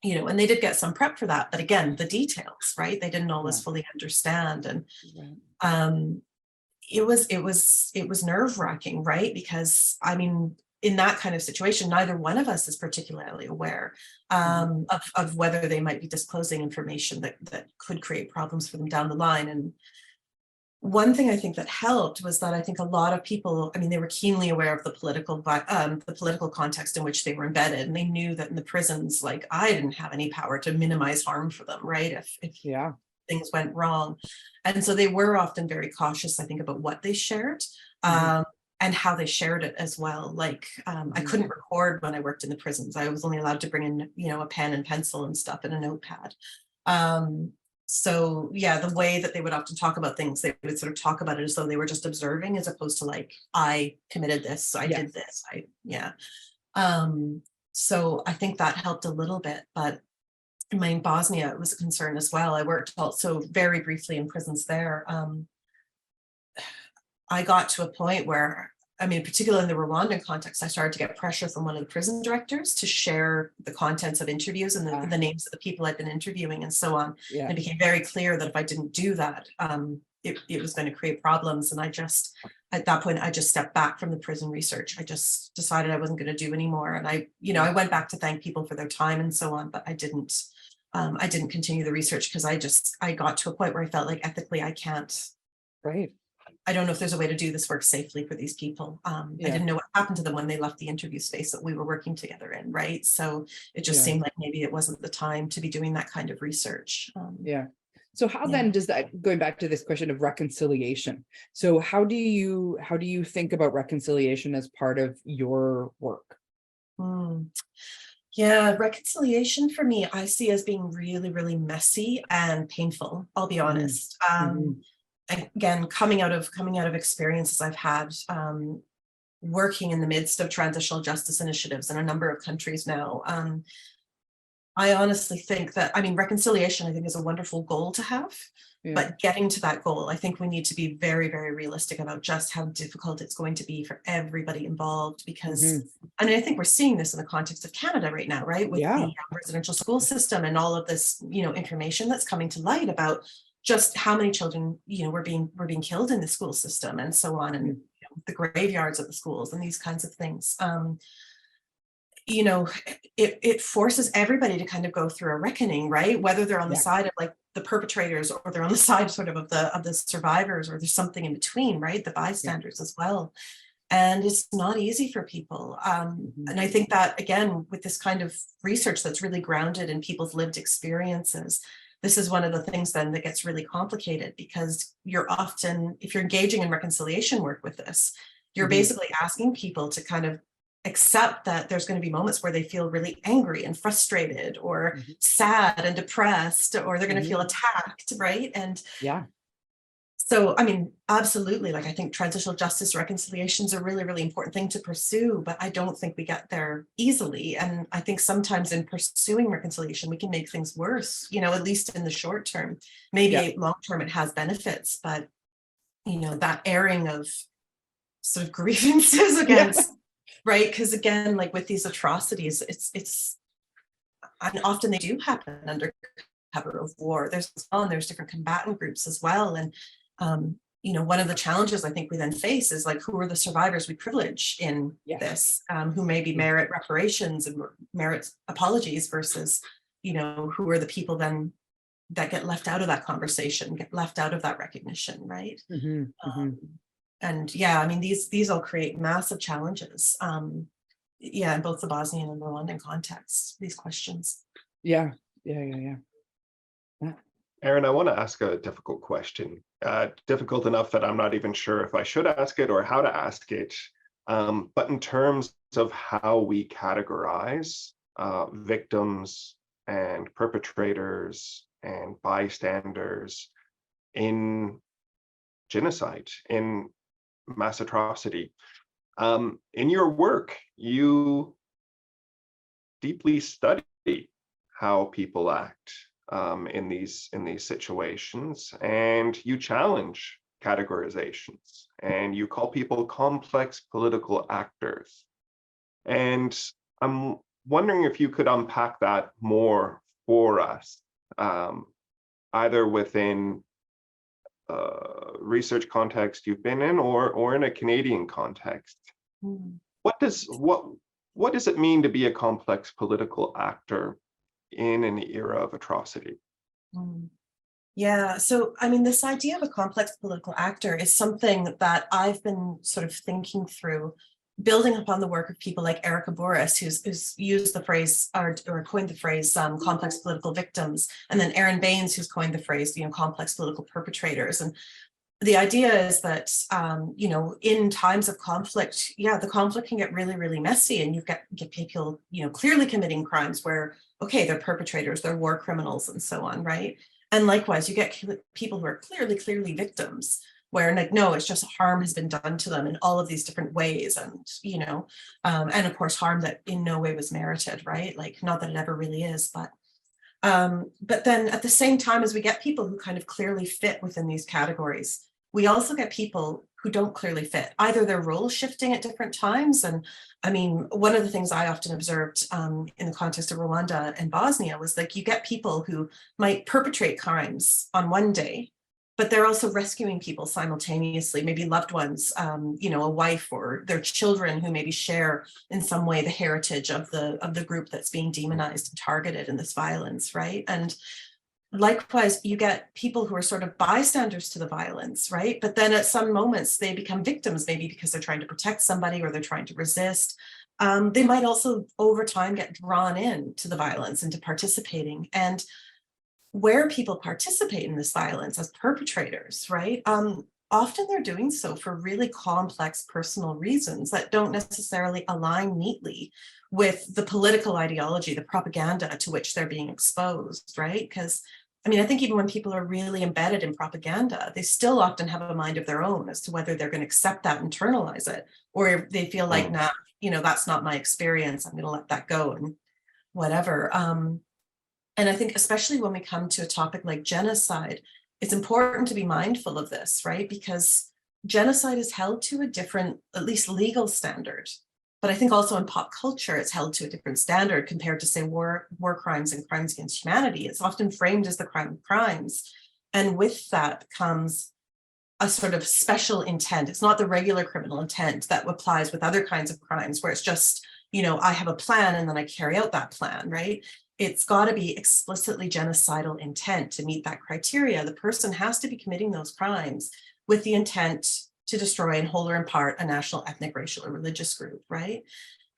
and they did get some prep for that, but again, the details, right? They didn't always fully understand. And it was nerve-wracking, right? Because, I mean, in that kind of situation, neither one of us is particularly aware of whether they might be disclosing information that could create problems for them down the line. And one thing I think that helped was that I think a lot of people, I mean, they were keenly aware of the political context in which they were embedded, and they knew that in the prisons, like, I didn't have any power to minimize harm for them, right? If Yeah. things went wrong. And so they were often very cautious, I think, about what they shared. And how they shared it as well. Like, I couldn't record when I worked in the prisons. I was only allowed to bring in, you know, a pen and pencil and stuff and a notepad. So yeah, the way that they would often talk about things, they would sort of talk about it as though they were just observing, as opposed to like, I committed this, I did this, so I think that helped a little bit. But in Bosnia, it was a concern as well. I worked also very briefly in prisons there. I got to a point where, I mean, particularly in the Rwandan context, I started to get pressure from one of the prison directors to share the contents of interviews and the names of the people I'd been interviewing and so on. And it became very clear that if I didn't do that, it was going to create problems. And at that point, I just stepped back from the prison research. I just decided I wasn't going to do anymore. And I went back to thank people for their time and so on, but I didn't continue the research because I got to a point where I felt like ethically I can't. Right. I don't know if there's a way to do this work safely for these people. I didn't know what happened to them when they left the interview space that we were working together in, right? So it just seemed like maybe it wasn't the time to be doing that kind of research. So how then does that, going back to this question of reconciliation, so how do you think about reconciliation as part of your work? Yeah, reconciliation for me, I see as being really, really messy and painful, I'll be honest. Again, coming out of experiences I've had working in the midst of transitional justice initiatives in a number of countries now, I honestly think that, I mean, reconciliation, I think, is a wonderful goal to have, but getting to that goal, I think we need to be very, very realistic about just how difficult it's going to be for everybody involved, because, I mean, I think we're seeing this in the context of Canada right now, right? With the residential school system and all of this, information that's coming to light about just how many children, were being killed in the school system and so on, and the graveyards at the schools and these kinds of things. It forces everybody to kind of go through a reckoning, right? Whether they're on the side of like the perpetrators or they're on the side sort of the survivors, or there's something in between, right? The bystanders as well. And it's not easy for people. And I think that, again, with this kind of research that's really grounded in people's lived experiences, this is one of the things then that gets really complicated, because you're often, if you're engaging in reconciliation work with this, you're basically asking people to kind of accept that there's going to be moments where they feel really angry and frustrated or sad and depressed, or they're going to feel attacked, right? And so, I mean, absolutely, like, I think transitional justice reconciliation is a really, really important thing to pursue, but I don't think we get there easily. And I think sometimes in pursuing reconciliation, we can make things worse, at least in the short term. Maybe long term it has benefits, but, that airing of sort of grievances against, right? Because again, like with these atrocities, and often they do happen under cover of war. There's different combatant groups as well. And one of the challenges I think we then face is like, who are the survivors we privilege in this, who maybe merit reparations and merit apologies versus, who are the people then that get left out of that conversation, get left out of that recognition, right? And I mean, these all create massive challenges. In both the Bosnian and Rwandan contexts, these questions. Erin, I want to ask a difficult question, difficult enough that I'm not even sure if I should ask it or how to ask it. But in terms of how we categorize victims and perpetrators and bystanders in genocide, in mass atrocity, in your work, you deeply study how people act in these situations, and you challenge categorizations, and you call people complex political actors. And I'm wondering if you could unpack that more for us, either within research context you've been in, or in a Canadian context. What does it mean to be a complex political actor in an era of atrocity? Yeah, so I mean, this idea of a complex political actor is something that I've been sort of thinking through, building upon the work of people like Erica Boris, who's used the phrase or coined the phrase complex political victims, and then Erin Baines, who's coined the phrase, complex political perpetrators. And the idea is that, in times of conflict, yeah, the conflict can get really, really messy, and get people, clearly committing crimes where, okay, they're perpetrators, they're war criminals, and so on, right? And likewise, you get people who are clearly victims, where like, no, it's just harm has been done to them in all of these different ways, and of course, harm that in no way was merited, right? Like, not that it ever really is, but then at the same time as we get people who kind of clearly fit within these categories, we also get people who don't clearly fit. Either their role shifting at different times. And I mean, one of the things I often observed in the context of Rwanda and Bosnia was like, you get people who might perpetrate crimes on one day, but they're also rescuing people simultaneously, maybe loved ones, a wife or their children who maybe share in some way the heritage of the group that's being demonized and targeted in this violence, right? And likewise, you get people who are sort of bystanders to the violence, right? But then at some moments they become victims, maybe because they're trying to protect somebody or they're trying to resist. They might also over time get drawn in to the violence, into participating. And where people participate in this violence as perpetrators, right? Often they're doing so for really complex personal reasons that don't necessarily align neatly with the political ideology, the propaganda to which they're being exposed, right? Because I mean, I think even when people are really embedded in propaganda, they still often have a mind of their own as to whether they're going to accept that, internalize it, or if they feel like, nah, that's not my experience, I'm going to let that go and whatever. And I think especially when we come to a topic like genocide, it's important to be mindful of this, right? Because genocide is held to a different, at least legal standard. But I think also in pop culture, it's held to a different standard compared to, say, war crimes and crimes against humanity. It's often framed as the crime of crimes. And with that comes a sort of special intent. It's not the regular criminal intent that applies with other kinds of crimes, where it's just, I have a plan and then I carry out that plan, right? It's got to be explicitly genocidal intent to meet that criteria. The person has to be committing those crimes with the intent to destroy in whole or in part a national, ethnic, racial, or religious group, right?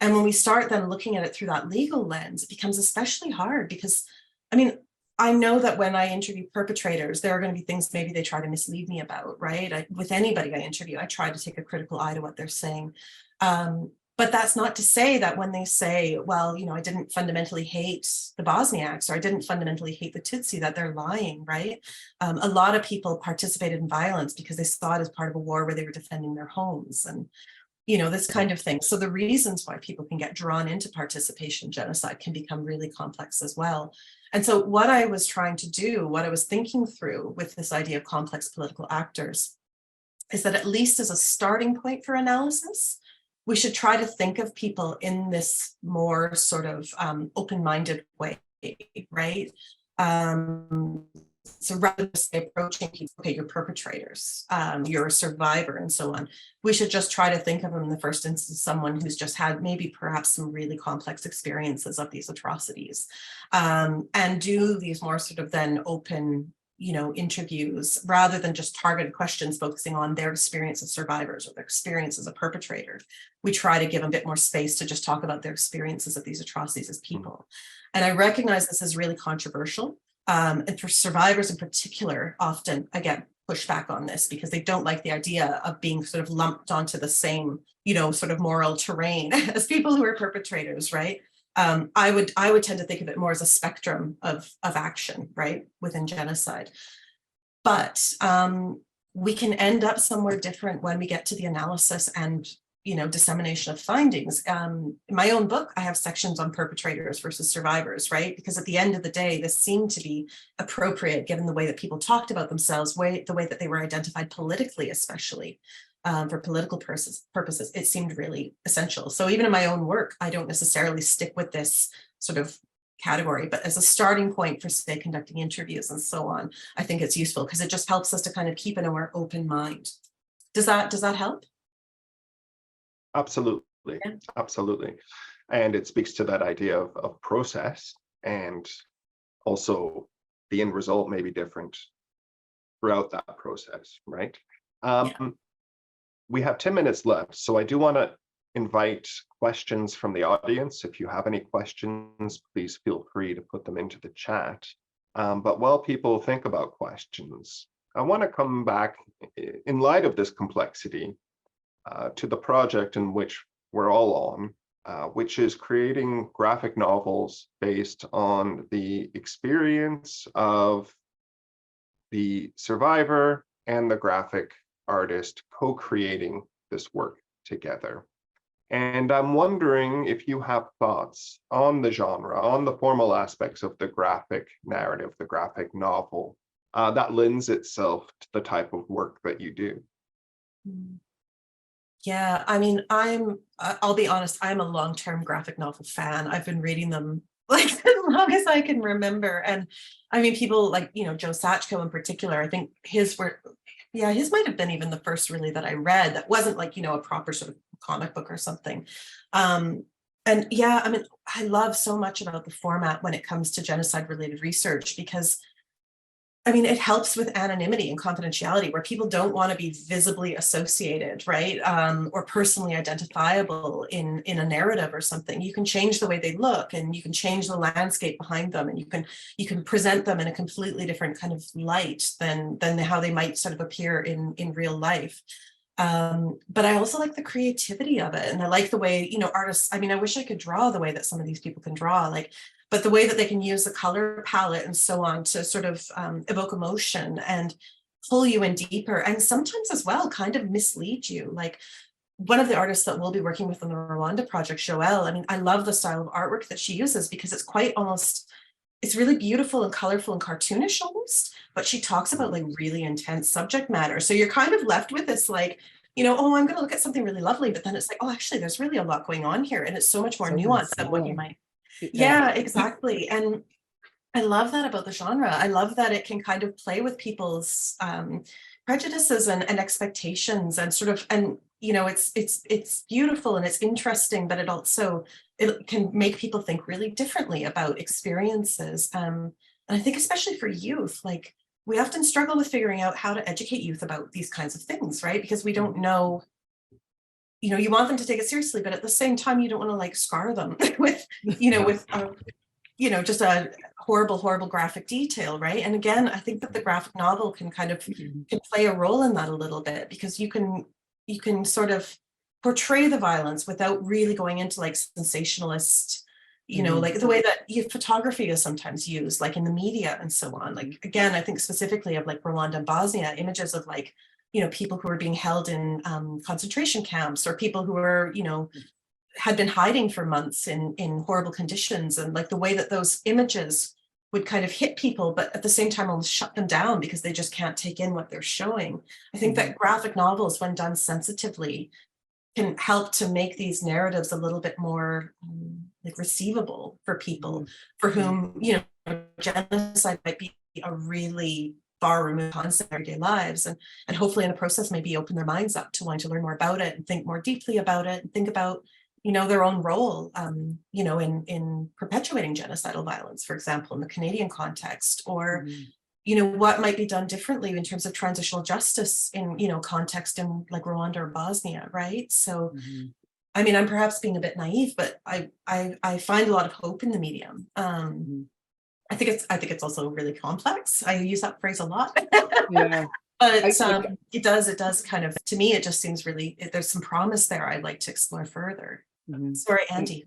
And when we start then looking at it through that legal lens, it becomes especially hard because, I mean, I know that when I interview perpetrators, there are going to be things maybe they try to mislead me about, right? With anybody I interview, I try to take a critical eye to what they're saying. But that's not to say that when they say, well, I didn't fundamentally hate the Bosniaks, or I didn't fundamentally hate the Tutsi, that they're lying, right? A lot of people participated in violence because they saw it as part of a war where they were defending their homes and, this kind of thing. So the reasons why people can get drawn into participation in genocide can become really complex as well. And so what I was trying to do, what I was thinking through with this idea of complex political actors, is that at least as a starting point for analysis, we should try to think of people in this more sort of open-minded way, right? So rather than say approaching people, okay, you're perpetrators, you're a survivor, and so on, we should just try to think of them in the first instance, someone who's just had maybe perhaps some really complex experiences of these atrocities, and do these more sort of then open, interviews, rather than just targeted questions focusing on their experience as survivors or their experience as a perpetrator. We try to give them a bit more space to just talk about their experiences of these atrocities as people. And I recognize this is really controversial. And for survivors in particular, often, again, push back on this because they don't like the idea of being sort of lumped onto the same, sort of moral terrain as people who are perpetrators, right? I would tend to think of it more as a spectrum of action, right, within genocide. But we can end up somewhere different when we get to the analysis and dissemination of findings. In my own book, I have sections on perpetrators versus survivors, right? Because at the end of the day, this seemed to be appropriate given the way that people talked about themselves, the way that they were identified politically, especially. For political purposes, it seemed really essential. So even in my own work, I don't necessarily stick with this sort of category, but as a starting point for, say, conducting interviews and so on, I think it's useful because it just helps us to kind of keep an open mind. Does that help? Absolutely, Yeah. Absolutely. And it speaks to that idea of process, and also the end result may be different throughout that process, right? We have 10 minutes left, so I do want to invite questions from the audience. If you have any questions, please feel free to put them into the chat. But while people think about questions, I want to come back, in light of this complexity, to the project in which we're all on, which is creating graphic novels based on the experience of the survivor and the graphic artist co-creating this work together. And I'm wondering if you have thoughts on the genre, on the formal aspects of the graphic narrative, the graphic novel, that lends itself to the type of work that you do. Yeah, I mean, I'll be honest, I'm a long-term graphic novel fan. I've been reading them like as long as I can remember. And I mean, people like, Joe Sachko in particular, I think his were, his might have been even the first really that I read that wasn't like, a proper sort of comic book or something. And yeah, I mean, I love so much about the format when it comes to genocide related research, because I mean, it helps with anonymity and confidentiality where people don't want to be visibly associated, right? Or personally identifiable in a narrative or something. You can change the way they look, and you can change the landscape behind them, and you can present them in a completely different kind of light than how they might sort of appear in real life. But I also like the creativity of it. And I like the way, artists, I mean, I wish I could draw the way that some of these people can draw, but the way that they can use the color palette and so on to sort of evoke emotion and pull you in deeper, and sometimes as well kind of mislead you. Like one of the artists that we'll be working with on the Rwanda project, Joelle, I mean, I love the style of artwork that she uses because it's quite almost, it's really beautiful and colorful and cartoonish almost, but she talks about like really intense subject matter. So you're kind of left with this like, oh, I'm going to look at something really lovely, but then it's like, oh, actually, there's really a lot going on here. And it's so much more nuanced than what you might. Yeah, exactly. And I love that about the genre. I love that it can kind of play with people's prejudices and expectations and sort of, and it's beautiful and it's interesting, but it can make people think really differently about experiences. And I think especially for youth, like we often struggle with figuring out how to educate youth about these kinds of things, right? Because we don't know. You want them to take it seriously, but at the same time, you don't want to like scar them with, just a horrible graphic detail, right? And again, I think that the graphic novel can kind of can play a role in that a little bit, because you can sort of portray the violence without really going into like sensationalist, like the way that photography is sometimes used, like in the media and so on. Like again, I think specifically of like Rwanda and Bosnia, images of like people who were being held in concentration camps, or people who were, had been hiding for months in horrible conditions, and like the way that those images would kind of hit people, but at the same time almost shut them down because they just can't take in what they're showing. I think that graphic novels, when done sensitively, can help to make these narratives a little bit more like receivable for people for whom, genocide might be a really far removed concept in everyday lives, and hopefully in the process maybe open their minds up to wanting to learn more about it and think more deeply about it and think about their own role in perpetuating genocidal violence, for example, in the Canadian context, or what might be done differently in terms of transitional justice in context in like Rwanda or Bosnia, right? So I mean, I'm perhaps being a bit naive, but I find a lot of hope in the medium. I think it's also really complex. I use that phrase a lot. Yeah. But it does kind of, to me, it just seems really, there's some promise there I'd like to explore further. Sorry, Andy.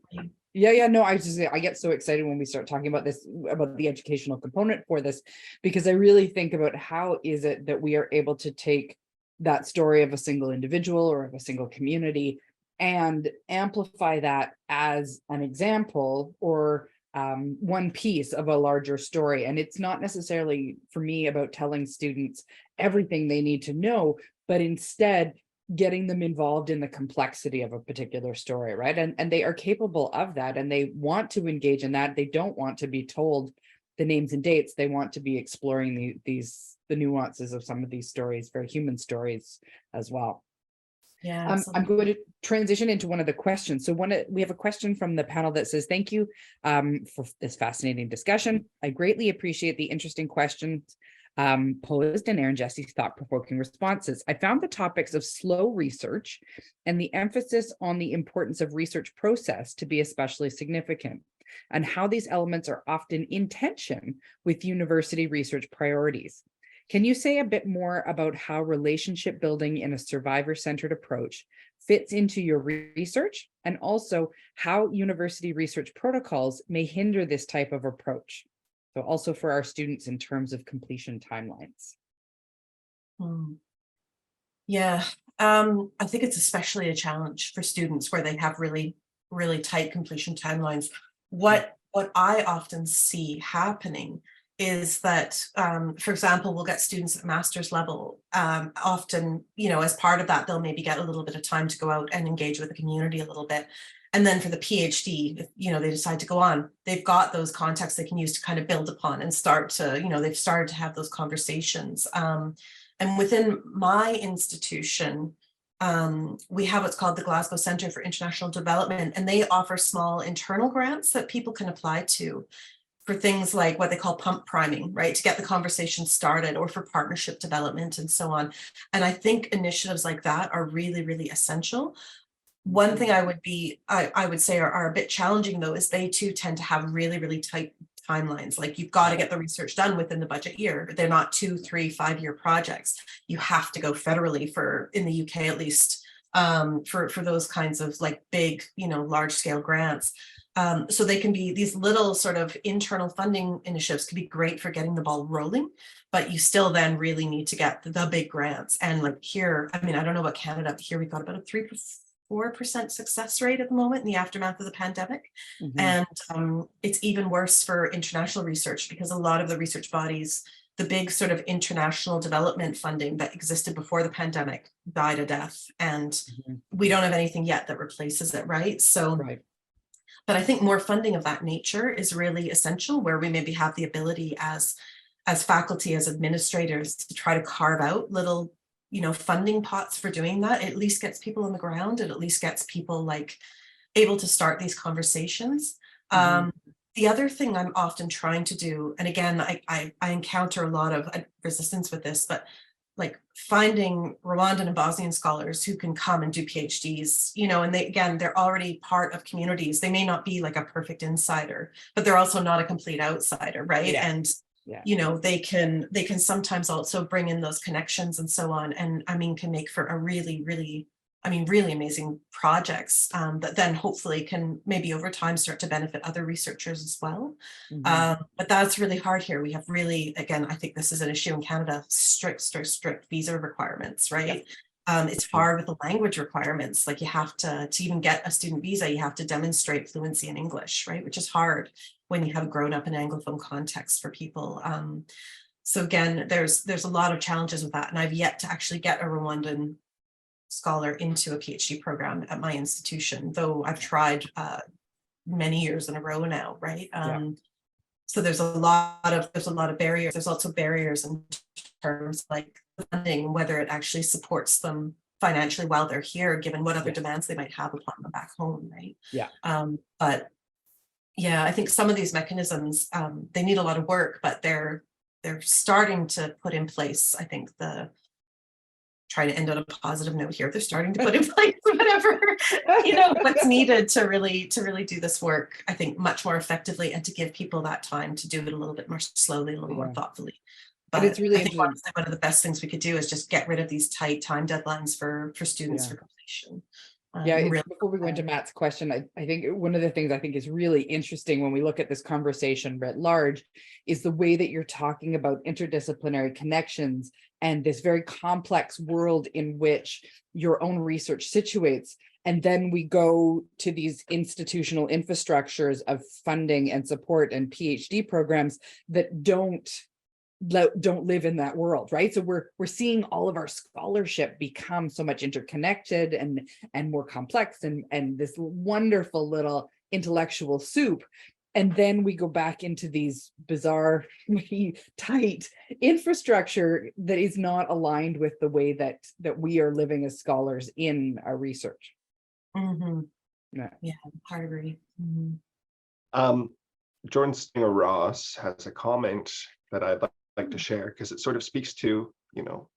Yeah, no, I get so excited when we start talking about this, about the educational component for this, because I really think about how is it that we are able to take that story of a single individual or of a single community and amplify that as an example or one piece of a larger story. And it's not necessarily for me about telling students everything they need to know, but instead getting them involved in the complexity of a particular story, right? And they are capable of that, and they want to engage in that. They don't want to be told the names and dates. They want to be exploring the nuances of some of these stories, very human stories as well. Yeah, I'm going to transition into one of the questions. So we have a question from the panel that says, thank you for this fascinating discussion. I greatly appreciate the interesting questions posed and Erin Jessee's thought-provoking responses. I found the topics of slow research and the emphasis on the importance of research process to be especially significant, and how these elements are often in tension with university research priorities. Can you say a bit more about how relationship building in a survivor-centered approach fits into your research, and also how university research protocols may hinder this type of approach? So also for our students in terms of completion timelines. Yeah, I think it's especially a challenge for students where they have really, really tight completion timelines. What I often see happening is that, for example, we'll get students at master's level. Often, as part of that, they'll maybe get a little bit of time to go out and engage with the community a little bit. And then for the PhD, if they decide to go on, they've got those contexts they can use to kind of build upon and start to, they've started to have those conversations. And within my institution, we have what's called the Glasgow Centre for International Development, and they offer small internal grants that people can apply to for things like what they call pump priming, right, to get the conversation started, or for partnership development and so on. And I think initiatives like that are really, really essential. One thing I would say are a bit challenging, though, is they too tend to have really, really tight timelines. Like, you've got to get the research done within the budget year. They're not 2, 3, 5-year projects. You have to go federally, for, in the UK at least, for those kinds of like big, large scale grants. So they can be, these little sort of internal funding initiatives can be great for getting the ball rolling, but you still then really need to get the big grants. And like here, I mean, I don't know about Canada, but here we've got about a 4% success rate at the moment in the aftermath of the pandemic. And it's even worse for international research, because a lot of the research bodies, the big sort of international development funding that existed before the pandemic, died a death. And we don't have anything yet that replaces it, right? So, but I think more funding of that nature is really essential, where we maybe have the ability as faculty, as administrators, to try to carve out little funding pots for doing that. It at least gets people on the ground. It at least gets people like able to start these conversations. The other thing I'm often trying to do, and again, I encounter a lot of resistance with this, but like finding Rwandan and Bosnian scholars who can come and do PhDs, and they're already part of communities. They may not be like a perfect insider, but they're also not a complete outsider, right? And they can sometimes also bring in those connections and so on, and I mean, can make for a really, really, really amazing projects that then hopefully can maybe over time start to benefit other researchers as well. But that's really hard here. We have really, again, I think this is an issue in Canada, strict visa requirements, right? It's hard with the language requirements. Like, you have to even get a student visa, you have to demonstrate fluency in English, right? Which is hard when you have grown up in an Anglophone context for people. So again, there's a lot of challenges with that. And I've yet to actually get a Rwandan scholar into a PhD program at my institution, though I've tried many years in a row now, right? So there's a lot of barriers. There's also barriers in terms of like funding, whether it actually supports them financially while they're here, given what other demands they might have upon them back home, right? But yeah, I think some of these mechanisms, they need a lot of work, but they're starting to put in place, I think, try to end on a positive note here. They're starting to put in place whatever, what's needed to really do this work, I think, much more effectively, and to give people that time to do it a little bit more slowly, a little more thoughtfully. But it's really, I think one of the best things we could do is just get rid of these tight time deadlines for students for completion. Before we go into Matt's question, I think one of the things I think is really interesting when we look at this conversation writ large is the way that you're talking about interdisciplinary connections and this very complex world in which your own research situates. And then we go to these institutional infrastructures of funding and support and PhD programs that don't live in that world, right? So we're seeing all of our scholarship become so much interconnected and more complex and this wonderful little intellectual soup. And then we go back into these bizarre, tight infrastructure that is not aligned with the way that we are living as scholars in our research. Yeah, I agree. Jordan Stinger Ross has a comment that I'd like to share, because it sort of speaks to,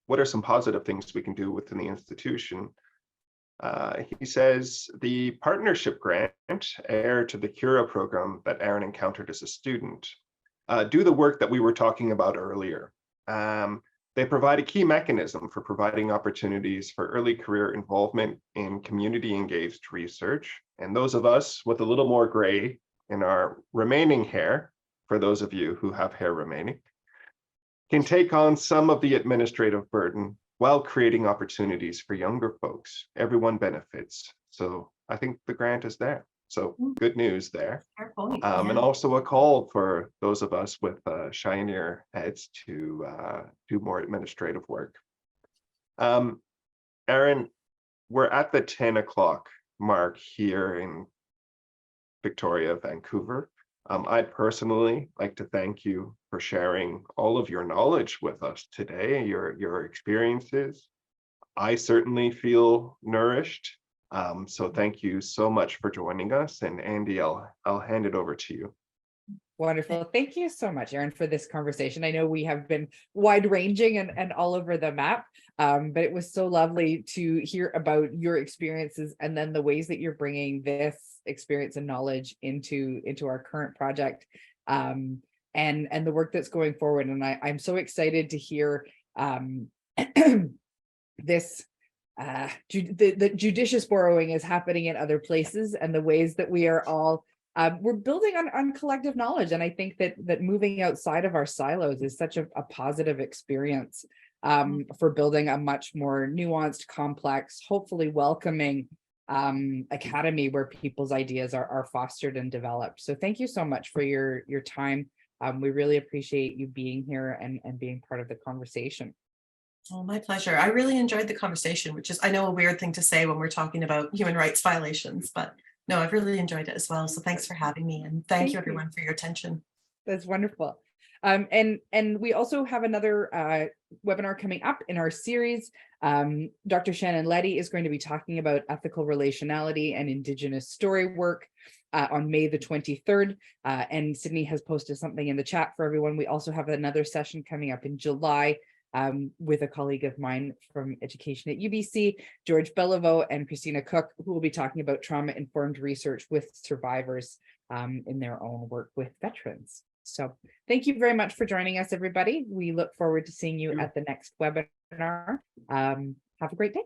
what are some positive things we can do within the institution. He says the partnership grant, heir to the Cura program that Erin encountered as a student, do the work that we were talking about earlier. They provide a key mechanism for providing opportunities for early career involvement in community engaged research. And those of us with a little more gray in our remaining hair, for those of you who have hair remaining, can take on some of the administrative burden while creating opportunities for younger folks. Everyone benefits. So I think the grant is there. So good news there. Fair point, And also a call for those of us with shinier heads to do more administrative work. Erin, we're at the 10 o'clock mark here in Victoria, Vancouver. I'd personally like to thank you for sharing all of your knowledge with us today, your experiences. I certainly feel nourished. So thank you so much for joining us. And Andy, I'll hand it over to you. Wonderful. Thank you so much, Erin, for this conversation. I know we have been wide ranging and all over the map, but it was so lovely to hear about your experiences and then the ways that you're bringing this experience and knowledge into our current project, and the work that's going forward. And I'm so excited to hear this the judicious borrowing is happening in other places, and the ways that we are all we're building on collective knowledge. And I think that moving outside of our silos is such a positive experience for building a much more nuanced, complex, hopefully welcoming academy where people's ideas are fostered and developed. So thank you so much for your time. We really appreciate you being here and being part of the conversation. Oh, my pleasure. I really enjoyed the conversation, which is, I know, a weird thing to say when we're talking about human rights violations, but no, I've really enjoyed it as well. So thanks for having me, and thank you everyone for your attention. That's wonderful. And we also have another webinar coming up in our series. Dr. Shannon Leddy is going to be talking about ethical relationality and Indigenous story work on May the 23rd. And Sydney has posted something in the chat for everyone. We also have another session coming up in July with a colleague of mine from education at UBC, George Beliveau and Christina Cook, who will be talking about trauma-informed research with survivors in their own work with veterans. So thank you very much for joining us, everybody. We look forward to seeing you at the next webinar. Have a great day.